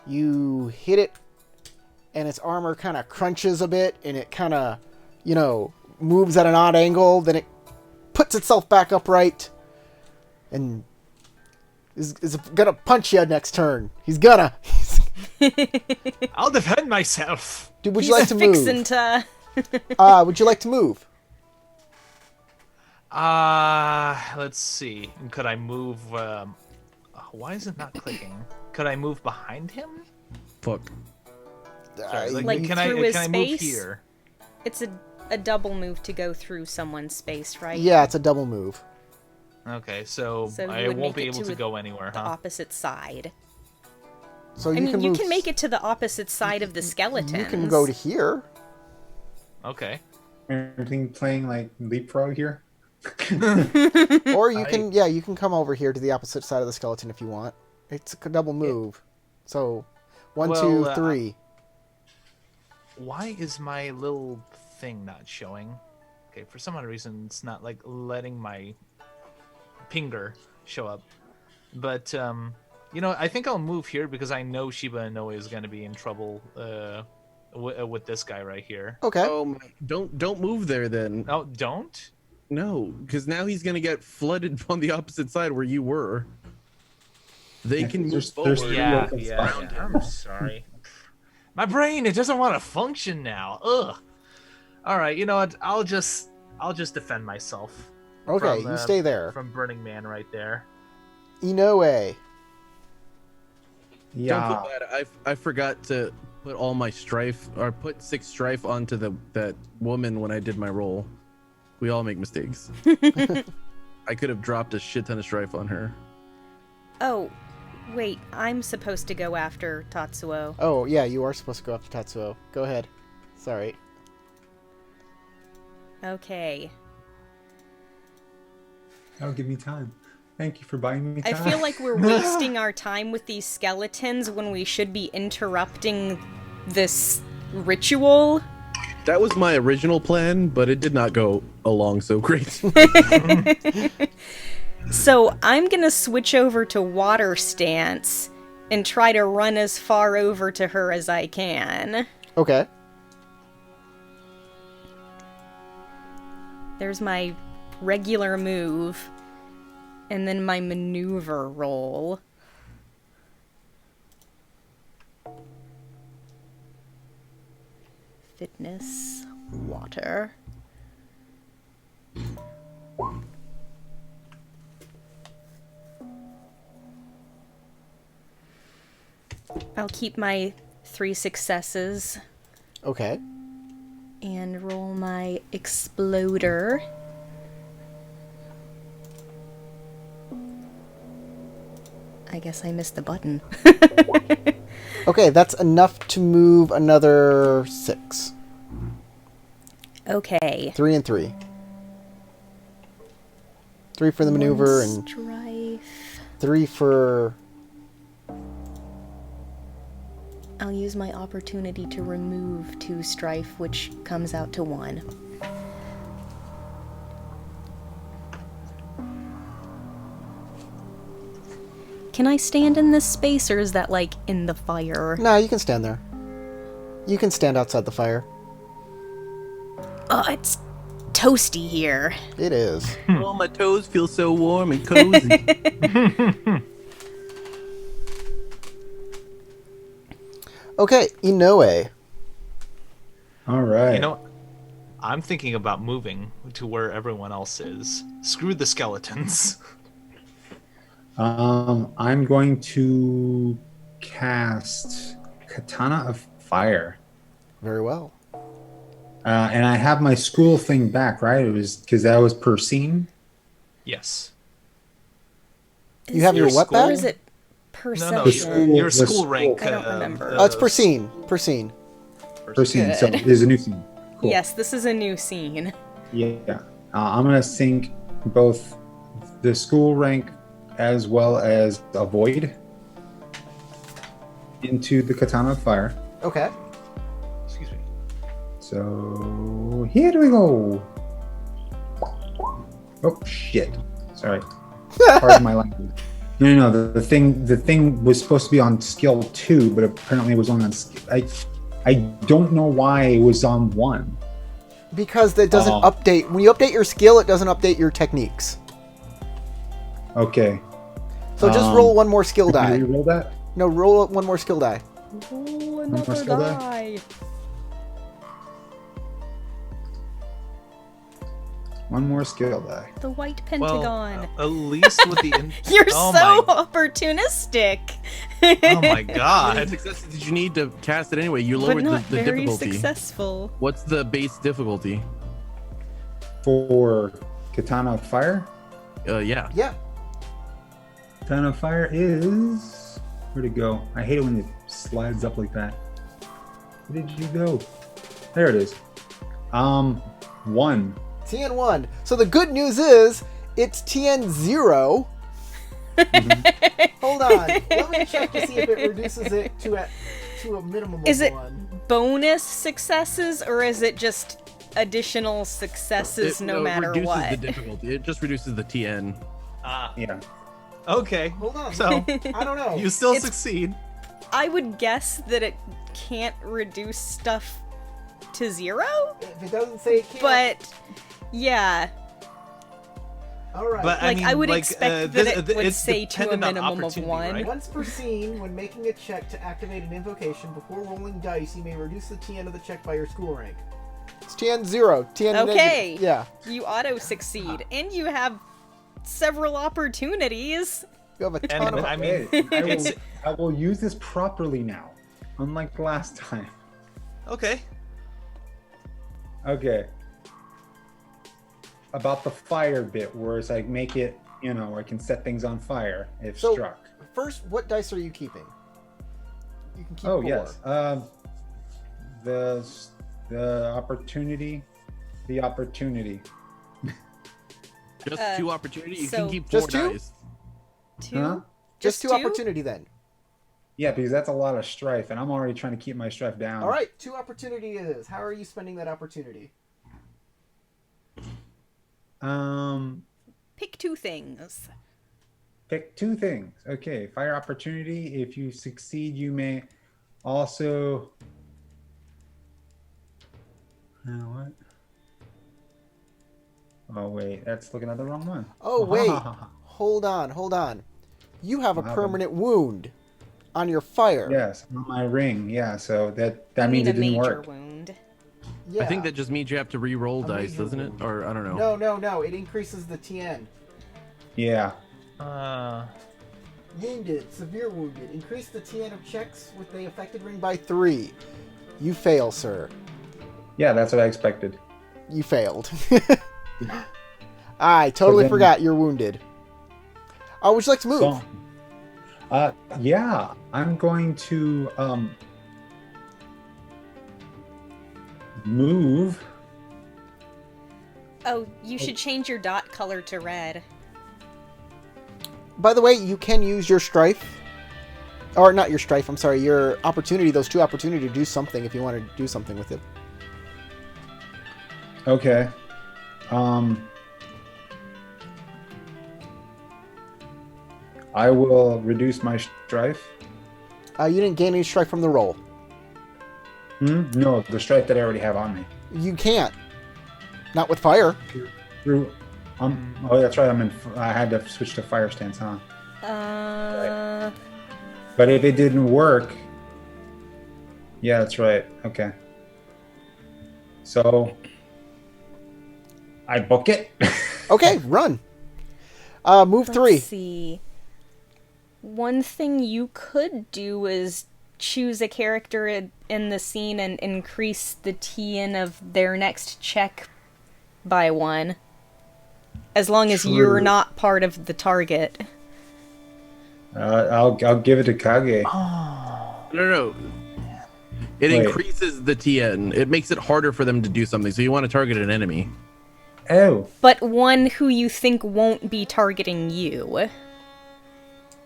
You hit it, and its armor kind of crunches a bit, and it kind of, moves at an odd angle. Then it puts itself back upright, and is gonna punch you next turn. He's gonna. I'll defend myself. Dude, would He's you like to fixing move? to. Would you like to move? Let's see. Could I move? Why is it not clicking? Could I move behind him? Fuck. Sorry, Like can through I his can I move space? here? It's a double move to go through someone's space, right? Yeah, it's a double move. Okay, so So you I would won't make be it able to to go anywhere, The huh? opposite side. So I you mean, can you move. can make it to the opposite side of the skeletons. You can go to here. Okay. Everything playing like leapfrog here. Or you can come over here to the opposite side of the skeleton if you want. It's a double move. So, 1, 2, 3. Why is my little thing not showing? Okay, for some odd reason, it's not like letting my pinger show up. But I think I'll move here because I know Shiba Inoue is going to be in trouble with this guy right here. Okay. Don't move there then. Oh, don't? No, because now he's gonna get flooded on the opposite side where you were. They Yeah, can move there's forward. three Yeah, open yeah, spots. yeah. I'm sorry. My brain, it doesn't want to function now. Ugh. All right, you know what? I'll just defend myself. Okay, from, you stay there. From Burning Man right there. Inoue. Don't Yeah. feel bad. I forgot to put all my strife or put 6 strife onto that woman when I did my roll. We all make mistakes. I could have dropped a shit ton of strife on her. Oh, wait. I'm supposed to go after Tatsuo. Oh, yeah, you are supposed to go after Tatsuo. Go ahead. Sorry. Okay. That'll give me time. Thank you for buying me I time. feel like we're wasting our time with these skeletons when we should be interrupting this ritual. That was my original plan, but it did not go along so great. So I'm gonna switch over to water stance and try to run as far over to her as I can. Okay. There's my regular move, and then my maneuver roll. Fitness, water. I'll keep my 3 successes Okay. and roll my exploder. I guess I missed the button. Okay, that's enough to move another 6. Okay. 3 and 3. 3 for the maneuver One and strife. 3 for... I'll use my opportunity to remove 2 strife, which comes out to 1. Can I stand in this space, or is that, like, in the fire? No, you can stand there. You can stand outside the fire. Oh, it's toasty here. It is. Oh, my toes feel so warm and cozy. Okay, Inoue. All right. You know, I'm thinking about moving to where everyone else is. Screw the skeletons. I'm going to cast Katana of Fire. Very well. And I have my school thing back, right? It was because that was per scene. Yes. You have your what school- Or back? is it No, perception? your The school school- rank. I don't remember. Oh, it's per scene. Per scene. Per scene. So Good. there's a new scene. Cool. Yes, this is a new scene. Yeah. I'm going to sync both the school rank as well as a void into the Katana of Fire. Okay. Excuse me. So here we go. Oh shit! Sorry. Pardon my language. No. The thing was supposed to be on skill 2, but apparently it was only on. I don't know why it was on 1. Because that doesn't update. When you update your skill, it doesn't update your techniques. Okay. So just roll one more skill Did die. you roll that? No, roll one more skill die. Ooh, more another skill die? die. One more skill die. The white Well, pentagon. at least with the. You're oh so my, opportunistic. oh my How many god. successes did you need to cast it anyway? You But lowered not the very difficulty. successful. What's the base difficulty? For Katana of Fire? Yeah. Yeah. Katana of Fire is... Where'd it go? I hate it when it slides up like that. Where did you go? There it is. 1. TN1. So the good news is it's TN0. Hold on. Let me check to see if it reduces it to a minimum of Is it 1. bonus successes or is it just additional successes no matter reduces what? the difficulty. It just reduces the TN. Yeah. Okay. Hold on. So I don't know. you still It's- succeed. I would guess that it can't reduce stuff to 0, If it doesn't say it can't. but yeah, all right. But like, I mean, I would like, expect this- that it would it's say to a dependent on minimum of opportunity, 1. right? Once per scene, when making a check to activate an invocation before rolling dice, you may reduce the TN of the check by your school rank. It's TN0. TN Okay. Yeah. You auto succeed, and you have several opportunities. You have a ton And of. I mean, Hey, I will use this properly now. Unlike last time. okay. Okay. About the fire bit, where it's like make it, where I can set things on fire if So- struck. First, what dice are you keeping? You can keep Oh 4. yes. The opportunity. The opportunity. Just Uh, 2 opportunity. You so- can keep 4 Just 2? dice. 2? Huh? Just 2 2? opportunity then. Yeah, because that's a lot of strife, and I'm already trying to keep my strife down. All right, 2 opportunity it is. How are you spending that opportunity? Pick 2 things. Pick 2 things. Okay, fire opportunity. If you succeed, you may also. What? Oh wait, that's looking at the wrong one. Oh wait, hold on. You have a What happened? permanent wound on your fire. Yes, on my ring. Yeah, so that I means mean it a didn't major work. wound. Yeah. I think that just means you have to re-roll A dice, major doesn't it? wound. Or I don't know. No. It increases the TN. Yeah. Wounded, severe wounded. Increase the TN of checks with the affected ring by 3. You fail, sir. Yeah, that's what I expected. You failed. I totally then- forgot you're wounded. Oh, would you like to move? So, yeah, I'm going to move. Oh, you should change your dot color to red. By the way, you can use your strife. Or not your strife, I'm sorry, your opportunity, those 2 opportunity to do something if you want to do something with it. Okay. I will reduce my strife. You didn't gain any strife from the roll. No, the strife that I already have on me. You can't. Not with fire. Through. Oh, that's right. I had to switch to fire stance, huh? But if it didn't work, yeah, that's right. Okay. So I book it. Okay, run. Move 3. Let's see. One thing you could do is choose a character in the scene and increase the TN of their next check by 1. As long as you're True. not part of the target. I'll give it to Kage. No. It Wait. increases the TN. It makes it harder for them to do something. So you want to target an enemy. Oh, But one who you think won't be targeting you.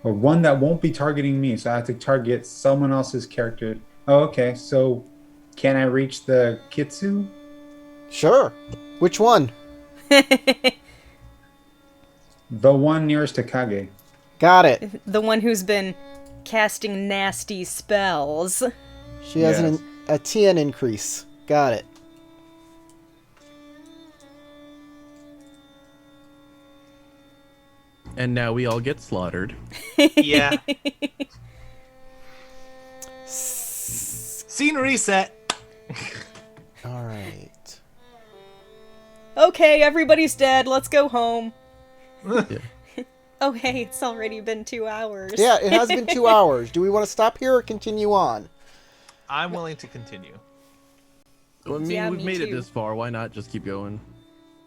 or one that won't be targeting me, so I have to target someone else's character. Oh, okay. So can I reach the Kitsu? Sure. Which one? The one nearest to Kage. Got it. The one who's been casting nasty spells. She has Yes. a TN increase. Got it. And now we all get slaughtered. Yeah. Scene reset. All right. Okay, everybody's dead. Let's go home. Yeah. Oh, hey, it's already been 2 hours. Yeah, it has been 2 hours. Do we want to stop here or continue on? I'm willing to continue. Well, I mean, Yeah, we've me made it too. this far. Why not just keep going?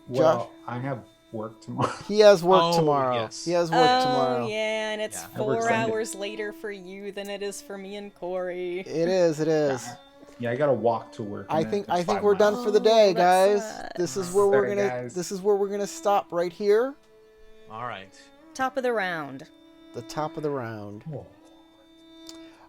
Well, I have work tomorrow. He has work Oh, tomorrow. yes. He has work Oh, tomorrow. yeah, and it's Yeah. I work 4 Sunday. hours later for you than it is for me and Corey. It is. It is. Yeah, I gotta walk to work. I and think it's 5 we're done miles. for the day, Oh, that guys. sucks. This is where we're Sorry, gonna. guys. This is where we're gonna stop right here. All right. Top of the round. The top of the round. Oh.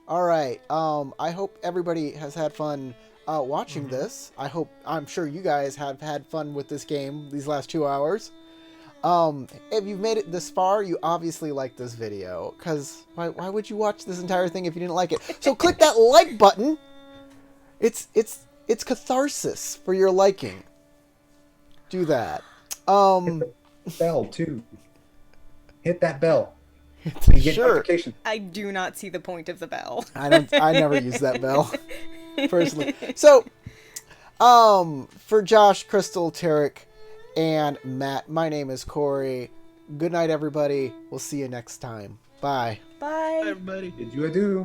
All right. I hope everybody has had fun watching this. I'm sure you guys have had fun with this game these last 2 hours. If you've made it this far, you obviously like this video. Cause why would you watch this entire thing if you didn't like it? So click that like button. It's catharsis for your liking. Do that. Bell too. Hit that bell. You get Sure. notification. I do not see the point of the bell. I never use that bell personally. So, for Josh, Crystal, Tarek, and Matt, my name is Corey. Good night, everybody. We'll see you next time. Bye. Bye. Everybody. Did you do?